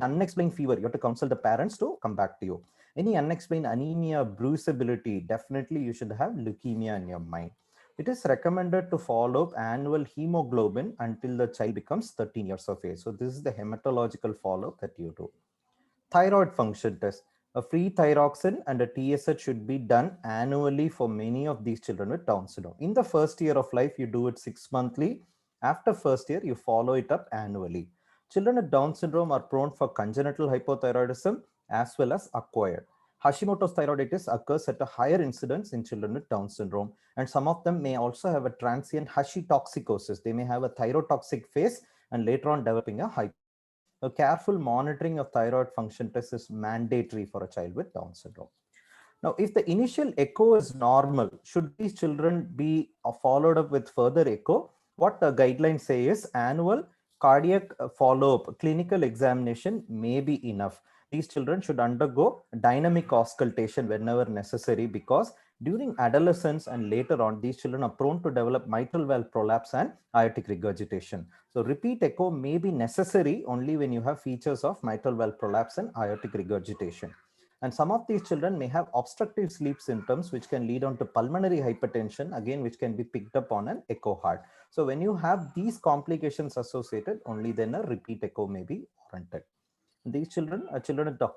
unexplained fever. You have to counsel the parents to come back to you. Any unexplained anemia, bruisability, definitely you should have leukemia in your mind. It is recommended to follow up annual hemoglobin until the child becomes 13 years of age. So this is the hematological follow-up that you do. Thyroid function test. A free thyroxine and a TSH should be done annually for many of these children with Down syndrome. In the first year of life, you do it 6 monthly. After first year, you follow it up annually. Children with Down syndrome are prone for congenital hypothyroidism as well as acquired. Hashimoto's thyroiditis occurs at a higher incidence in children with Down syndrome, and some of them may also have a transient hashitoxicosis. They may have a thyrotoxic phase and later on developing a hypo. A careful monitoring of thyroid function test is mandatory for a child with Down syndrome. Now, if the initial echo is normal, should these children be followed up with further echo? What the guidelines say is annual cardiac follow-up clinical examination may be enough. These children should undergo dynamic auscultation whenever necessary, because during adolescence and later on, these children are prone to develop mitral valve prolapse and aortic regurgitation. So repeat echo may be necessary only when you have features of mitral valve prolapse and aortic regurgitation. And some of these children may have obstructive sleep symptoms, which can lead on to pulmonary hypertension, again, which can be picked up on an echo heart. So when you have these complications associated, only then a repeat echo may be warranted. These children, children with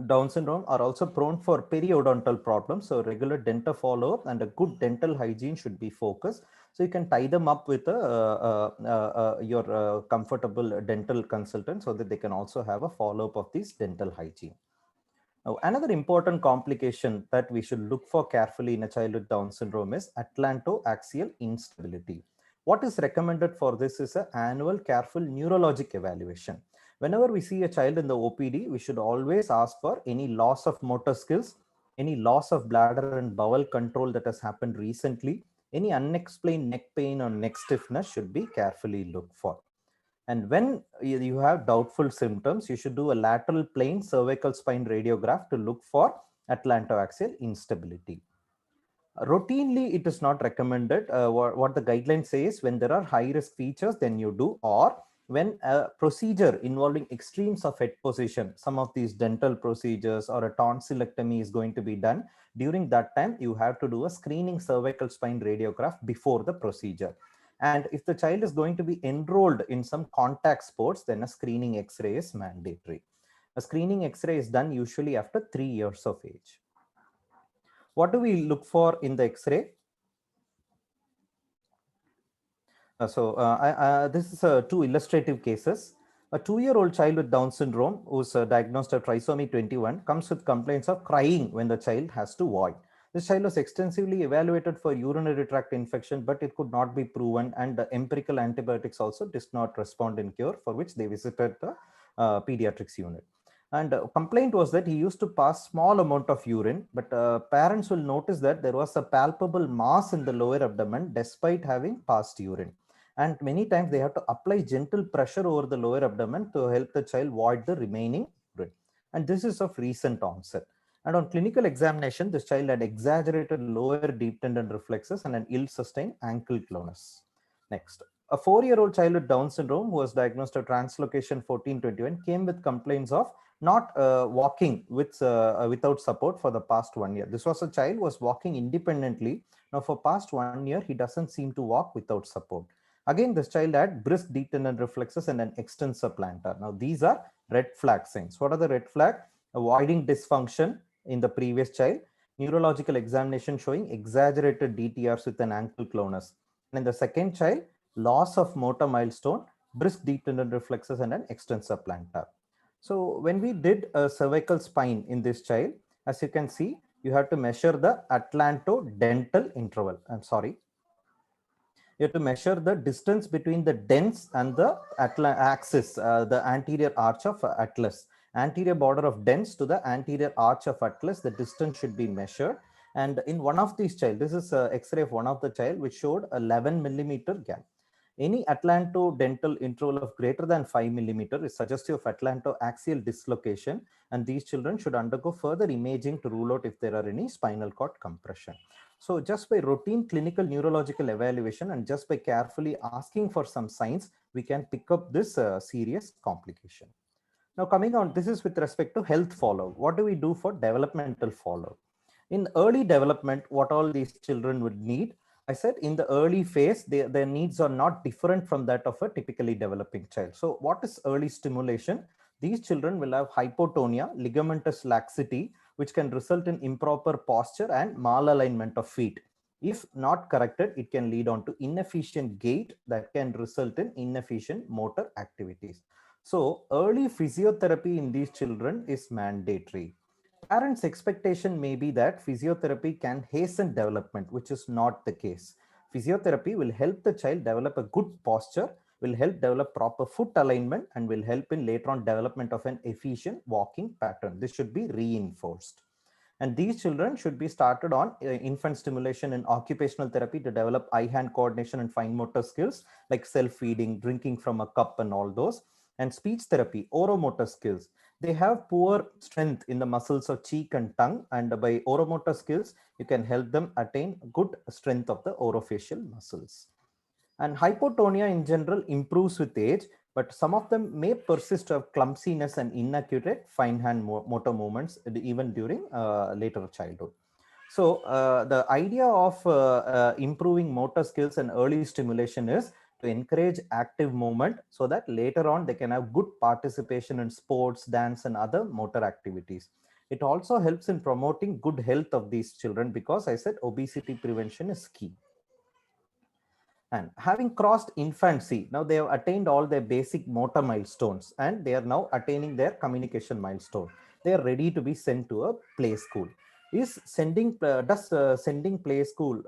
Down syndrome, are also prone for periodontal problems. So regular dental follow-up and a good dental hygiene should be focused. So you can tie them up with your comfortable dental consultant so that they can also have a follow-up of this dental hygiene. Now, another important complication that we should look for carefully in a child with Down syndrome is atlantoaxial instability. What is recommended for this is an annual careful neurologic evaluation. Whenever we see a child in the OPD, we should always ask for any loss of motor skills, any loss of bladder and bowel control that has happened recently, any unexplained neck pain or neck stiffness should be carefully looked for. And when you have doubtful symptoms, you should do a lateral plane cervical spine radiograph to look for atlantoaxial instability. Routinely, it is not recommended. What the guidelines say is when there are high risk features, then you do, or when a procedure involving extremes of head position, some of these dental procedures or a tonsillectomy is going to be done, during that time, you have to do a screening cervical spine radiograph before the procedure. And if the child is going to be enrolled in some contact sports, then a screening X-ray is mandatory. A screening X-ray is done usually after 3 years of age. What do we look for in the X-ray? This is two illustrative cases. A 2-year-old child with Down syndrome who's diagnosed as trisomy 21 comes with complaints of crying when the child has to void. This child was extensively evaluated for urinary tract infection, but it could not be proven, and the empirical antibiotics also did not respond in cure, for which they visited the pediatrics unit. And complaint was that he used to pass small amount of urine, but parents will notice that there was a palpable mass in the lower abdomen despite having passed urine. And many times they have to apply gentle pressure over the lower abdomen to help the child void the remaining urine. And this is of recent onset. And on clinical examination, this child had exaggerated lower deep tendon reflexes and an ill-sustained ankle clonus. Next, a 4-year-old child with Down syndrome who was diagnosed with translocation 1421 came with complaints of not walking without support for the past 1 year. This was a child who was walking independently. Now for past 1 year, he doesn't seem to walk without support. Again, this child had brisk deep tendon reflexes and an extensor plantar. Now these are red flag signs. What are the red flag? Avoiding dysfunction in the previous child, neurological examination showing exaggerated DTRs with an ankle clonus. And in the second child, loss of motor milestone, brisk deep tendon reflexes and an extensor plantar. So when we did a cervical spine in this child, as you can see, you have to measure the atlantodental interval. I'm sorry. You have to measure the distance between the dens and the axis, the anterior arch of atlas. Anterior border of dens to the anterior arch of atlas, the distance should be measured. And in one of these child, this is X-ray of one of the child which showed 11 millimeter gap. Any atlantodental interval of greater than 5 millimeter is suggestive of atlantoaxial dislocation, and these children should undergo further imaging to rule out if there are any spinal cord compression. So just by routine clinical neurological evaluation and just by carefully asking for some signs, we can pick up this serious complication. Now coming on, this is with respect to health follow. What do we do for developmental follow? In early development, what all these children would need? I said in the early phase, their needs are not different from that of a typically developing child. So what is early stimulation? These children will have hypotonia, ligamentous laxity, which can result in improper posture and malalignment of feet. If not corrected, it can lead on to inefficient gait that can result in inefficient motor activities. So early physiotherapy in these children is mandatory. Parents' expectation may be that physiotherapy can hasten development, which is not the case. Physiotherapy will help the child develop a good posture, will help develop proper foot alignment, and will help in later on development of an efficient walking pattern. This should be reinforced. And these children should be started on infant stimulation and occupational therapy to develop eye-hand coordination and fine motor skills like self-feeding, drinking from a cup and all those. And speech therapy, oromotor skills. They have poor strength in the muscles of cheek and tongue, and by oromotor skills, you can help them attain good strength of the orofacial muscles. And hypotonia in general improves with age, but some of them may persist to have clumsiness and inaccurate fine hand motor movements even during later childhood. So the idea of improving motor skills and early stimulation is to encourage active movement so that later on they can have good participation in sports, dance, and other motor activities. It also helps in promoting good health of these children because I said obesity prevention is key. And having crossed infancy, now they have attained all their basic motor milestones and they are now attaining their communication milestone. They are ready to be sent to a play school. Is sending sending play school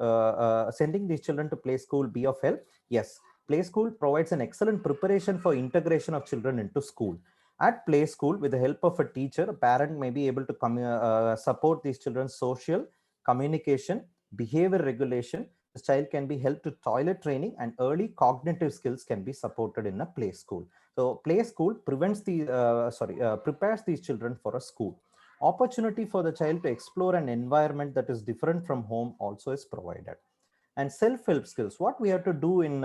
sending these children to play school be of help? Yes, play school provides an excellent preparation for integration of children into school. At play school, with the help of a teacher, a parent may be able to support these children's social, communication, behavior regulation. The child can be helped to toilet training, and early cognitive skills can be supported in a play school. So play school prepares these children for a school. Opportunity for the child to explore an environment that is different from home also is provided. And self-help skills, what we have to do in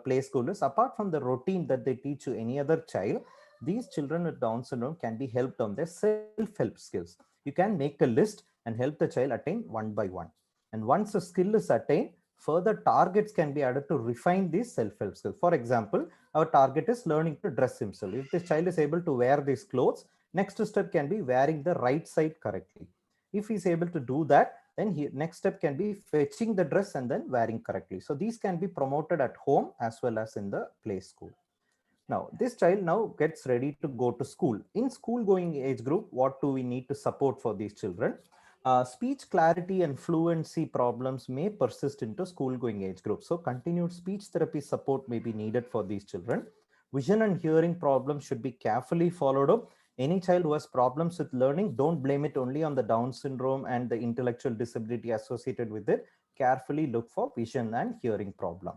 play school is, apart from the routine that they teach to any other child, these children with Down syndrome can be helped on their self-help skills. You can make a list and help the child attain one by one. And once a skill is attained, further targets can be added to refine these self-help skills. For example, our target is learning to dress himself. If this child is able to wear these clothes, next step can be wearing the right side correctly. If he's able to do that, then next step can be fetching the dress and then wearing correctly. So these can be promoted at home as well as in the play school. Now, this child now gets ready to go to school. In school going age group, what do we need to support for these children? Speech clarity and fluency problems may persist into school going age group. So continued speech therapy support may be needed for these children. Vision and hearing problems should be carefully followed up. Any child who has problems with learning, don't blame it only on the Down syndrome and the intellectual disability associated with it. Carefully look for vision and hearing problem.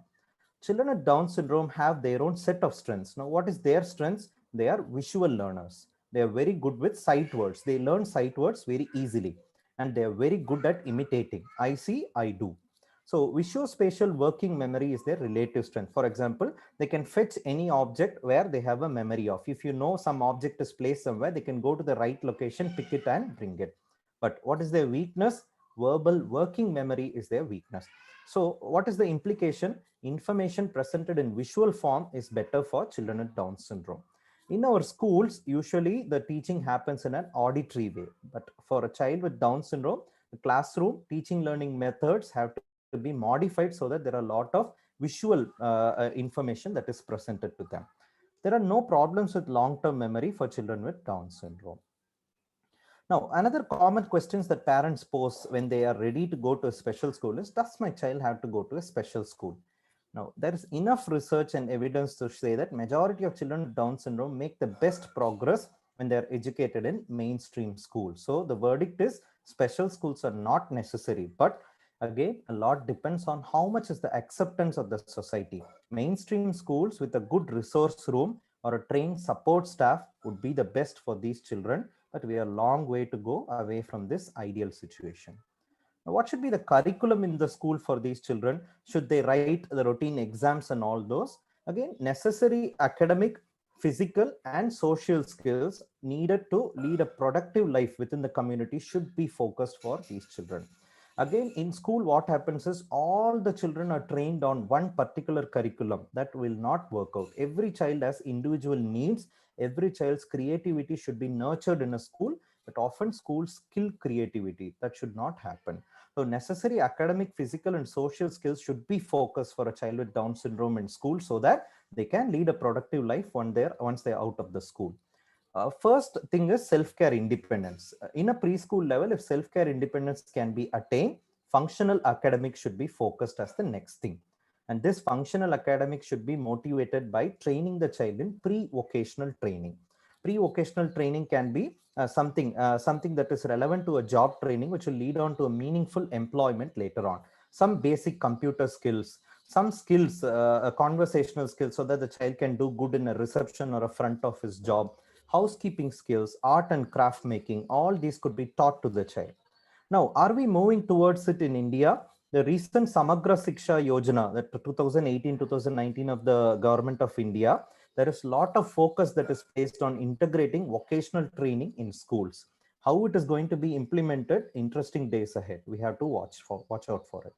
Children with Down syndrome have their own set of strengths. Now, what is their strengths? They are visual learners. They are very good with sight words. They learn sight words very easily. And they are very good at imitating. I see, I do. So visuospatial working memory is their relative strength. For example, they can fetch any object where they have a memory of. If you know some object is placed somewhere, they can go to the right location, pick it and bring it. But what is their weakness? Verbal working memory is their weakness. So what is the implication? Information presented in visual form is better for children with Down syndrome. In our schools, usually the teaching happens in an auditory way. But for a child with Down syndrome, the classroom teaching learning methods have to be modified so that there are a lot of visual information that is presented to them. There are no problems with long-term memory for children with Down syndrome. Now, another common questions that parents pose when they are ready to go to a special school is, does my child have to go to a special school? Now, there is enough research and evidence to say that majority of children with Down syndrome make the best progress when they are educated in mainstream schools. So the verdict is special schools are not necessary, but again, a lot depends on how much is the acceptance of the society. Mainstream schools with a good resource room or a trained support staff would be the best for these children, but we are a long way to go away from this ideal situation. Now, what should be the curriculum in the school for these children? Should they write the routine exams and all those? Again, necessary academic, physical, and social skills needed to lead a productive life within the community should be focused for these children. Again, in school, what happens is all the children are trained on one particular curriculum. That will not work out. Every child has individual needs. Every child's creativity should be nurtured in a school, but often schools kill creativity. That should not happen. So necessary academic, physical, and social skills should be focused for a child with Down syndrome in school so that they can lead a productive life once they're out of the school. First thing is self-care independence. In a preschool level, if self-care independence can be attained, functional academics should be focused as the next thing. And this functional academic should be motivated by training the child in pre-vocational training. Pre-vocational training can be something that is relevant to a job training, which will lead on to a meaningful employment later on. Some basic computer skills, some skills, conversational skills, so that the child can do good in a reception or a front office job. Housekeeping skills, art and craft making, all these could be taught to the child. Now, are we moving towards it in India? The recent Samagra Shiksha Yojana, that 2018-2019 of the Government of India, there is a lot of focus that is placed on integrating vocational training in schools. How it is going to be implemented, interesting days ahead. We have to watch out for it.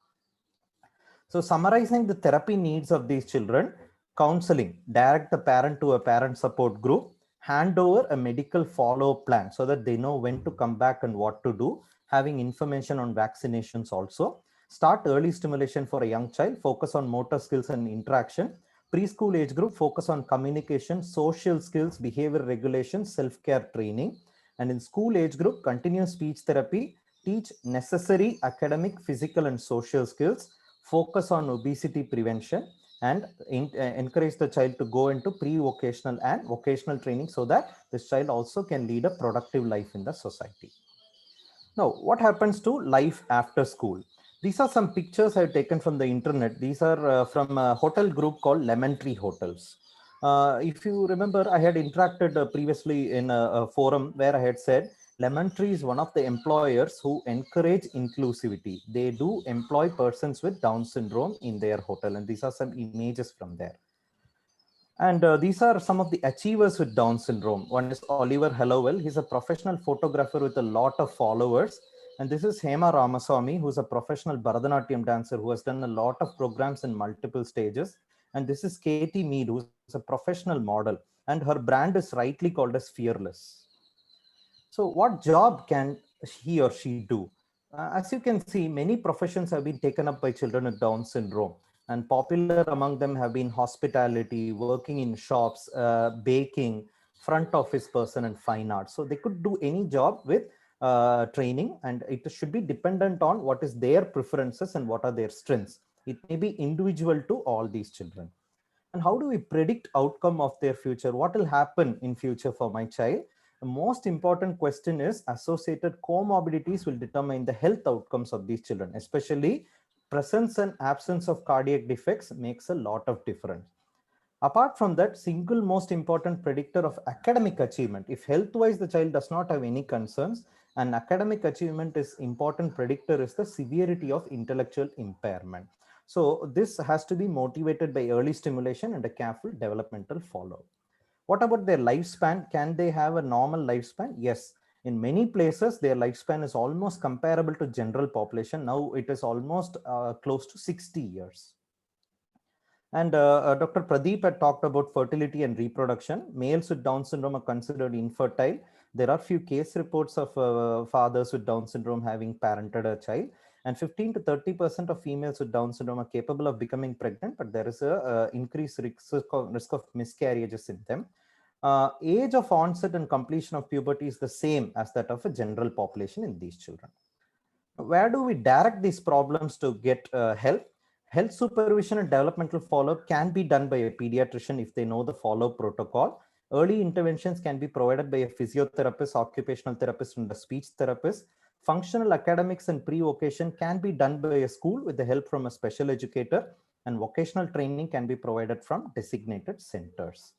So summarizing the therapy needs of these children: counseling, direct the parent to a parent support group, hand over a medical follow-up plan so that they know when to come back and what to do, having information on vaccinations also. Start early stimulation for a young child, focus on motor skills and interaction. Preschool age group, focus on communication, social skills, behavior regulation, self-care training. And in school age group, continue speech therapy, teach necessary academic, physical and social skills, focus on obesity prevention, and encourage the child to go into pre-vocational and vocational training so that this child also can lead a productive life in the society. Now, what happens to life after school? These are some pictures I've taken from the internet. These are from a hotel group called Lemon Tree Hotels. If you remember, I had interacted previously in a forum where I had said Lemon Tree is one of the employers who encourage inclusivity. They do employ persons with Down syndrome in their hotel, and these are some images from there. And these are some of the achievers with Down syndrome. One is Oliver Hallowell. He's a professional photographer with a lot of followers. And this is Hema Ramaswamy, who's a professional Bharatanatyam dancer who has done a lot of programs in multiple stages. And this is Katie Mead, who's a professional model. And her brand is rightly called as Fearless. So what job can he or she do? As you can see, many professions have been taken up by children with Down syndrome. And popular among them have been hospitality, working in shops, baking, front office person, and fine arts. So they could do any job with training, and it should be dependent on what is their preferences and what are their strengths. It may be individual to all these children. And how do we predict outcome of their future? What will happen in future for my child? The most important question is associated comorbidities will determine the health outcomes of these children, especially presence and absence of cardiac defects makes a lot of difference. Apart from that, single most important predictor of academic achievement, if health-wise the child does not have any concerns, and academic achievement is important predictor, is the severity of intellectual impairment. So this has to be motivated by early stimulation and a careful developmental follow-up. What about their lifespan? Can they have a normal lifespan? Yes. In many places, their lifespan is almost comparable to general population. Now it is almost close to 60 years. And Dr. Pradeep had talked about fertility and reproduction. Males with Down syndrome are considered infertile. There are few case reports of fathers with Down syndrome having parented a child. And 15 to 30% of females with Down syndrome are capable of becoming pregnant, but there is a increased risk of miscarriages in them. Age of onset and completion of puberty is the same as that of a general population in these children. Where do we direct these problems to get help? Health supervision and developmental follow-up can be done by a pediatrician if they know the follow-up protocol. Early interventions can be provided by a physiotherapist, occupational therapist, and a speech therapist. Functional academics and pre-vocation can be done by a school with the help from a special educator, and vocational training can be provided from designated centers.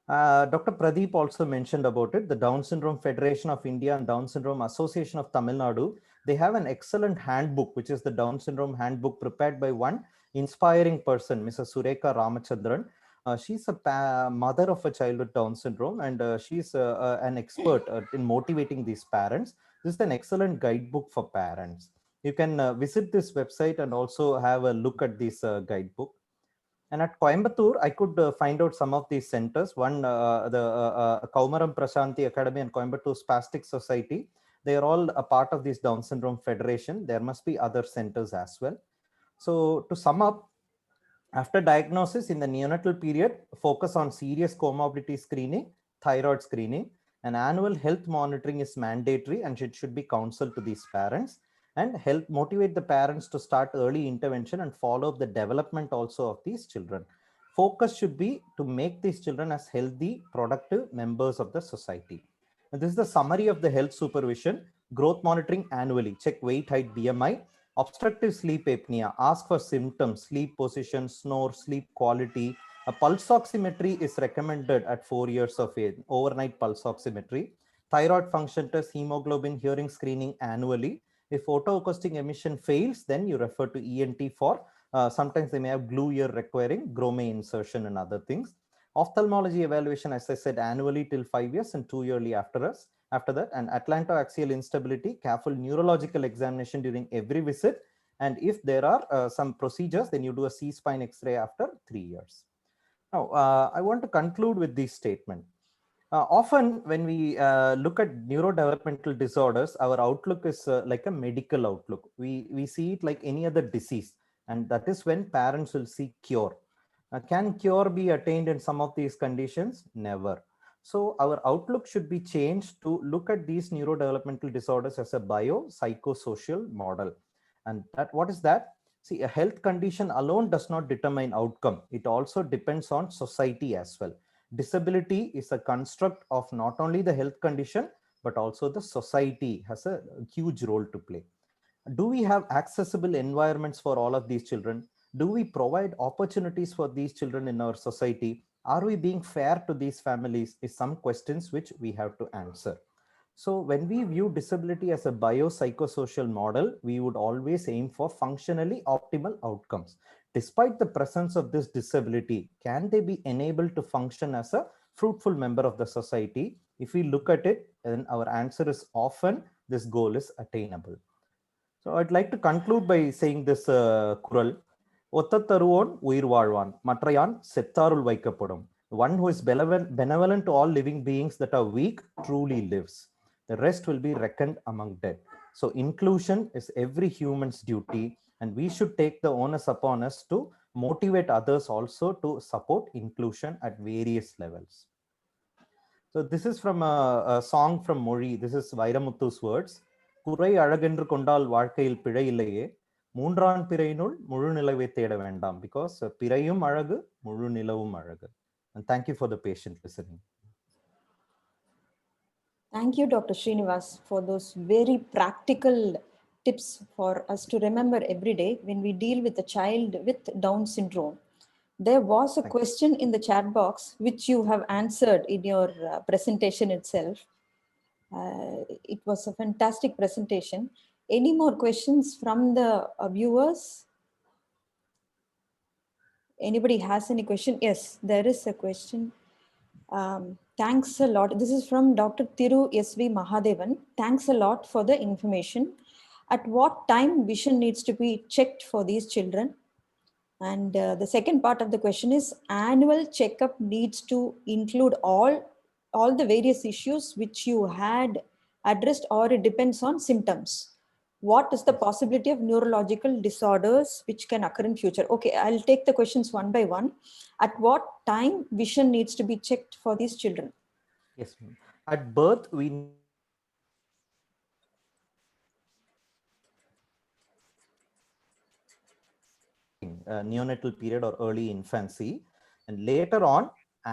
Dr. Pradeep also mentioned about it. The Down Syndrome Federation of India and Down Syndrome Association of Tamil Nadu, they have an excellent handbook, which is the Down Syndrome handbook prepared by one inspiring person, Mrs. Sureka Ramachandran. She's a mother of a child with Down syndrome, and she's an expert in motivating these parents. This is an excellent guidebook for parents. You can visit this website and also have a look at this guidebook. And at Coimbatore, I could find out some of these centers. One, the Kaumaram Prashanti Academy and Coimbatore Spastic Society, they are all a part of this Down Syndrome Federation. There must be other centers as well. So to sum up, after diagnosis in the neonatal period, focus on serious comorbidity screening, thyroid screening, and annual health monitoring is mandatory, and it should be counseled to these parents, and help motivate the parents to start early intervention and follow up the development also of these children. Focus should be to make these children as healthy, productive members of the society. And this is the summary of the health supervision. Growth monitoring annually, check weight, height, BMI. Obstructive sleep apnea, ask for symptoms, sleep position, snore, sleep quality. A pulse oximetry is recommended at 4 years of age, overnight pulse oximetry. Thyroid function test, hemoglobin, hearing screening annually. If photoacoustic emission fails, then you refer to ENT for sometimes they may have glue ear requiring Grommet insertion and other things. Ophthalmology evaluation, as I said, annually till 5 years and 2 yearly after that, and atlantoaxial instability, careful neurological examination during every visit. And if there are some procedures, then you do a C-spine X-ray after 3 years. Now, I want to conclude with this statement. Often when we look at neurodevelopmental disorders, our outlook is like a medical outlook. We see it like any other disease, and that is when parents will seek cure. Can cure be attained in some of these conditions? Never. So our outlook should be changed to look at these neurodevelopmental disorders as a biopsychosocial model. And that, what is that? See, a health condition alone does not determine outcome. It also depends on society as well. Disability is a construct of not only the health condition, but also the society has a huge role to play. Do we have accessible environments for all of these children? Do we provide opportunities for these children in our society? Are we being fair to these families? Is some questions which we have to answer. So when we view disability as a biopsychosocial model, we would always aim for functionally optimal outcomes. Despite the presence of this disability, can they be enabled to function as a fruitful member of the society? If we look at it, then our answer is often this goal is attainable. So I'd like to conclude by saying this kural. ஒத்தத்தருவோன் உயிர் வாழ்வான், மற்றையான் செத்தாருள் வைக்கப்படும். One who is benevolent to all living beings that are weak truly lives. The rest will be reckoned among dead. So inclusion is every human's duty, and we should take the onus upon us to motivate others also to support inclusion at various levels. So this is from a song from Mori. This is Vairamuthu's words. குறை அழகென்று கொண்டால் வாழ்க்கையில் பிழை இல்லையே, மூன்றான் பிறையினுள் முழு நிலவை தேட வேண்டாம், because பிறையும் அழகு முழு நிலவும் அழகு. And thank you for the patient listening. Thank you, Dr. Srinivas, for those very practical tips for us to remember every day when we deal with a child with Down syndrome. There was a question in the chat box which you have answered in your presentation itself. It was a fantastic presentation. Any more questions from the viewers? Anybody has any question? Yes, there is a question. Thanks a lot. This is from Dr. Thiru S.V. Mahadevan. Thanks a lot for the information. At what time vision needs to be checked for these children? And the second part of the question is, annual checkup needs to include all the various issues which you had addressed, or it depends on symptoms. What is the possibility of neurological disorders which can occur in future? Okay, I'll take the questions one by one. At what time vision needs to be checked for these children? Yes, at birth we neonatal period or early infancy, and later on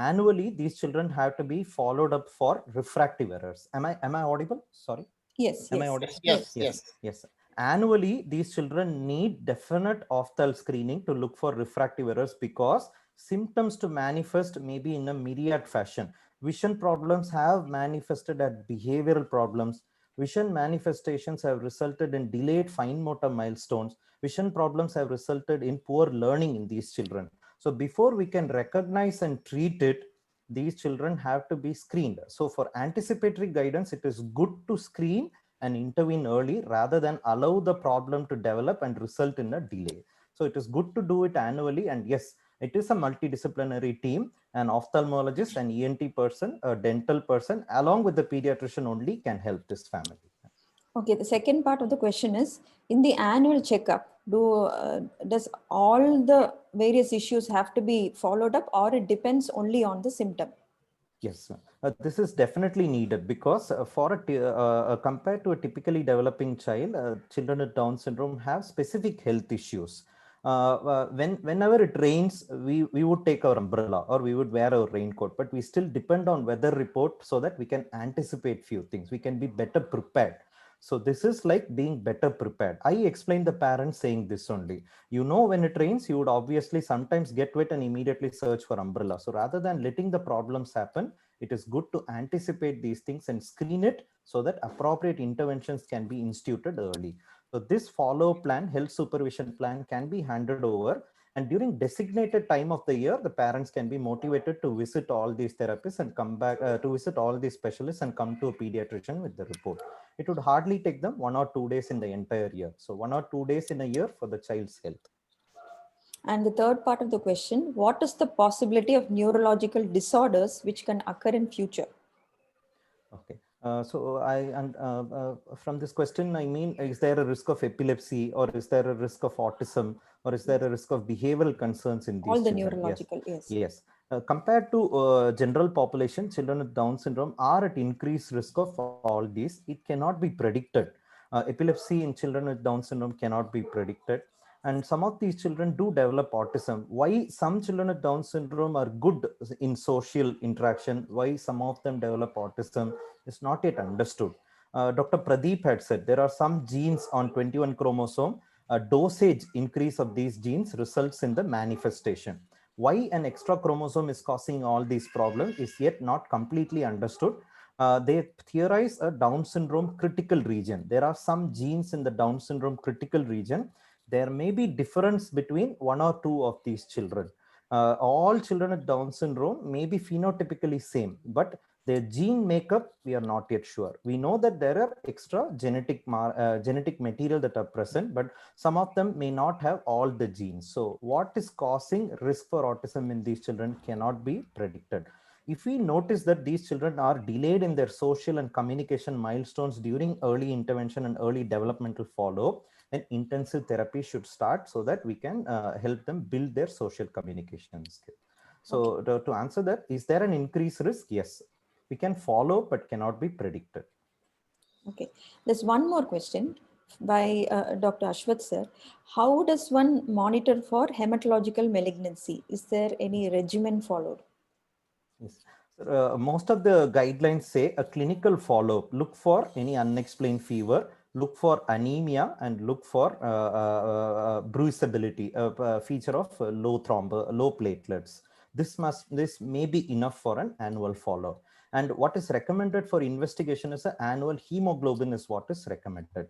annually these children have to be followed up for refractive errors. Am I audible? Sorry. Yes. Am I audible? Yes. Annually these children need definite ophthalmic screening to look for refractive errors, because symptoms to manifest may be in a myriad fashion. Vision problems have manifested as behavioral problems. Vision manifestations have resulted in delayed fine motor milestones. Vision problems have resulted in poor learning in these children. So before we can recognize and treat it, these children have to be screened. So for anticipatory guidance, it is good to screen and intervene early rather than allow the problem to develop and result in a delay. So it is good to do it annually. And yes, it is a multidisciplinary team, an ophthalmologist, an ENT person, a dental person, along with the pediatrician only can help this family. Okay, the second part of the question is, in the annual checkup, does all the various issues have to be followed up, or it depends only on the symptom? Yes, this is definitely needed, because compared to a typically developing child, children with Down syndrome have specific health issues. Whenever it rains, we would take our umbrella or we would wear our raincoat, but we still depend on weather report so that we can anticipate few things. We can be better prepared. So this is like being better prepared. I explained the parents saying this only. You know, when it rains, you would obviously sometimes get wet and immediately search for umbrella. So rather than letting the problems happen, it is good to anticipate these things and screen it so that appropriate interventions can be instituted early. So this follow plan, health supervision plan can be handed over, and during designated time of the year, the parents can be motivated to visit all these therapists and come back to visit all these specialists and come to a pediatrician with the report. It would hardly take them 1 or 2 days in the entire year. So 1 or 2 days in a year for the child's health. And the third part of the question, what is the possibility of neurological disorders which can occur in future? Okay. From this question, I mean, is there a risk of epilepsy, or is there a risk of autism, or is there a risk of behavioral concerns in these All the children? neurological, yes. Yes. Compared to general population, children with Down syndrome are at increased risk of all these. It cannot be predicted. Epilepsy in children with Down syndrome cannot be predicted. And some of these children do develop autism. Why some children with Down syndrome are good in social interaction, why some of them develop autism is not yet understood. Dr. Pradeep had said there are some genes on 21 chromosome. A dosage increase of these genes results in the manifestation. Why an extra chromosome is causing all these problems is yet not completely understood. They theorize a Down syndrome critical region. There are some genes in the Down syndrome critical region. There may be difference between 1 or 2 of these children. All children with Down syndrome may be phenotypically same, but their gene makeup, we are not yet sure. We know that there are extra genetic material that are present, but some of them may not have all the genes. So what is causing risk for autism in these children cannot be predicted. If we notice that these children are delayed in their social and communication milestones during early intervention and early developmental follow-up, then intensive therapy should start so that we can help them build their social communication skill. So Okay. to answer that, is there an increased risk? Yes. We can follow, but cannot be predicted. Okay. There's one more question by Dr. Ashwath sir. How does one monitor for hematological malignancy? Is there any regimen followed? Yes. Most of the guidelines say a clinical follow-up. Look for any unexplained fever, look for anemia, and look for bruisability, a feature of low platelets. This may be enough for an annual follow-up. And what is recommended for investigation is an annual hemoglobin is what is recommended.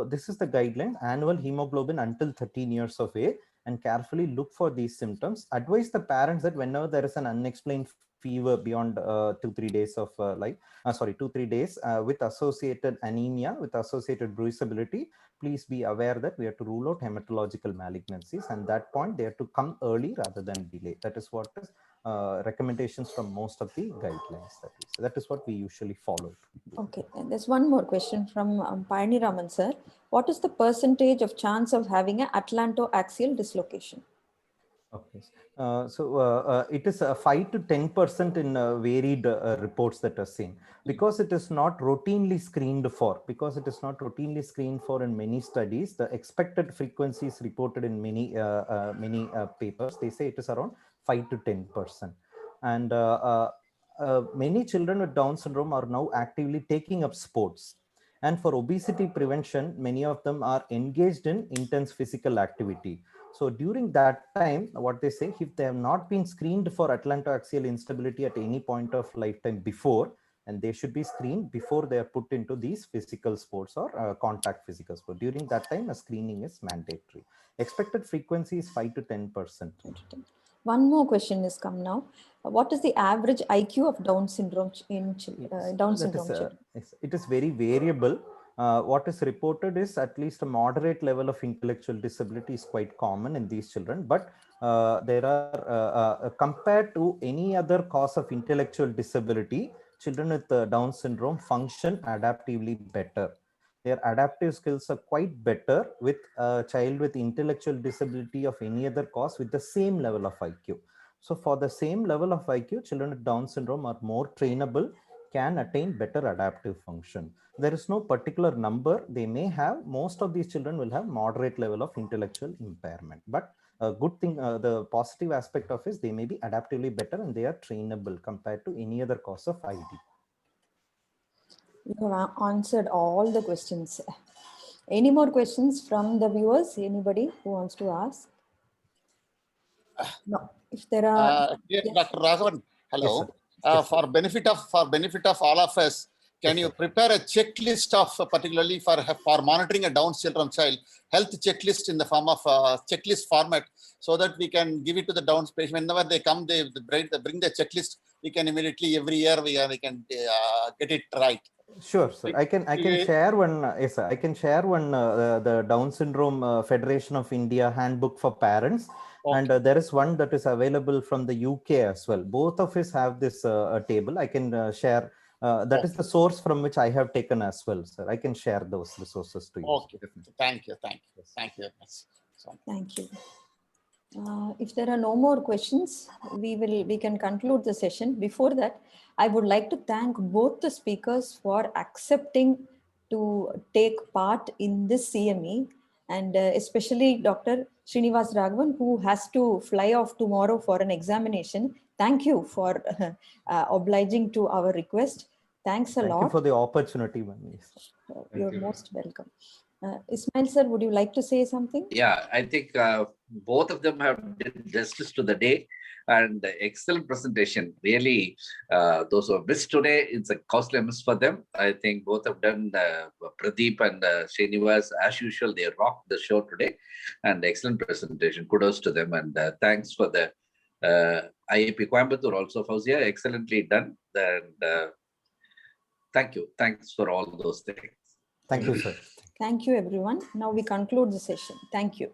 This is the guideline, annual hemoglobin until 13 years of age, and carefully look for these symptoms. Advise the parents that whenever there is an unexplained fever beyond 2-3 days of 2-3 days with associated anemia, with associated bruisability, please be aware that we have to rule out hematological malignancies, and that point they have to come early rather than delay. That is what is recommendations from most of the guidelines. That is what we usually follow. Okay, and there's one more question from Payani Raman sir. What is the percentage of chance of having an atlantoaxial dislocation? Okay, it is 5 to 10% in varied reports that are seen, because it is not routinely screened for. Because it is not routinely screened for in many studies, the expected frequency is reported in many papers. They say it is around 5 to 10%, and many children with Down syndrome are now actively taking up sports. And for obesity prevention, many of them are engaged in intense physical activity. So during that time, what they say, if they have not been screened for atlantoaxial instability at any point of lifetime before, and they should be screened before they are put into these physical sports or contact physical sport. During that time, a screening is mandatory. Expected frequency is 5 to 10%. One more question has come now. What is the average IQ of Down syndrome in Down syndrome children? It is very variable. What is reported is at least a moderate level of intellectual disability is quite common in these children, but there are compared to any other cause of intellectual disability, children with Down syndrome function adaptively better. Their adaptive skills are quite better with a child with intellectual disability of any other cause with the same level of IQ. So for the same level of IQ, children with Down syndrome are more trainable, can attain better adaptive function. There is no particular number they may have. Most of these children will have moderate level of intellectual impairment. But a good thing, the positive aspect of is they may be adaptively better and they are trainable compared to any other cause of ID. You have answered all the questions. Any more questions from the viewers? Anybody who wants to ask? No. If there are... Yes. Dr. Raghavan, hello. for benefit of all of us, can you prepare a checklist of particularly for monitoring a Down syndrome child, health checklist in the form of checklist format, so that we can give it to the Down patient whenever they come, they bring the checklist. We can immediately every year we can get it right. Sure, sir. I can share one. Yes, sir. I can share one. The Down Syndrome Federation of India handbook for parents, Okay. and there is one that is available from the UK as well. Both of us have this table. I can share. That is the source from which I have taken as well, sir. I can share those resources to you. Okay. Thank you very much. So, Thank you. If there are no more questions, we can conclude the session. Before that, I would like to thank both the speakers for accepting to take part in this CME, and especially Dr. Srinivas Raghavan, who has to fly off tomorrow for an examination. Thank you for obliging to our request. Thanks a lot. Thank you for the opportunity, ma'am. You're most welcome. Ismail sir, would you like to say something? Yeah, I think both of them have done justice to the day, and excellent presentation. Really, those who have missed today, it's a costly miss for them. I think both have done, Pradeep and Srinivas, as usual, they rocked the show today, and excellent presentation. Kudos to them, and thanks for the IAP Coimbatore also, Fauzia, excellently done. And thank you. Thanks for all those things. Thank you, sir. Thank you, everyone. Now we conclude the session. Thank you.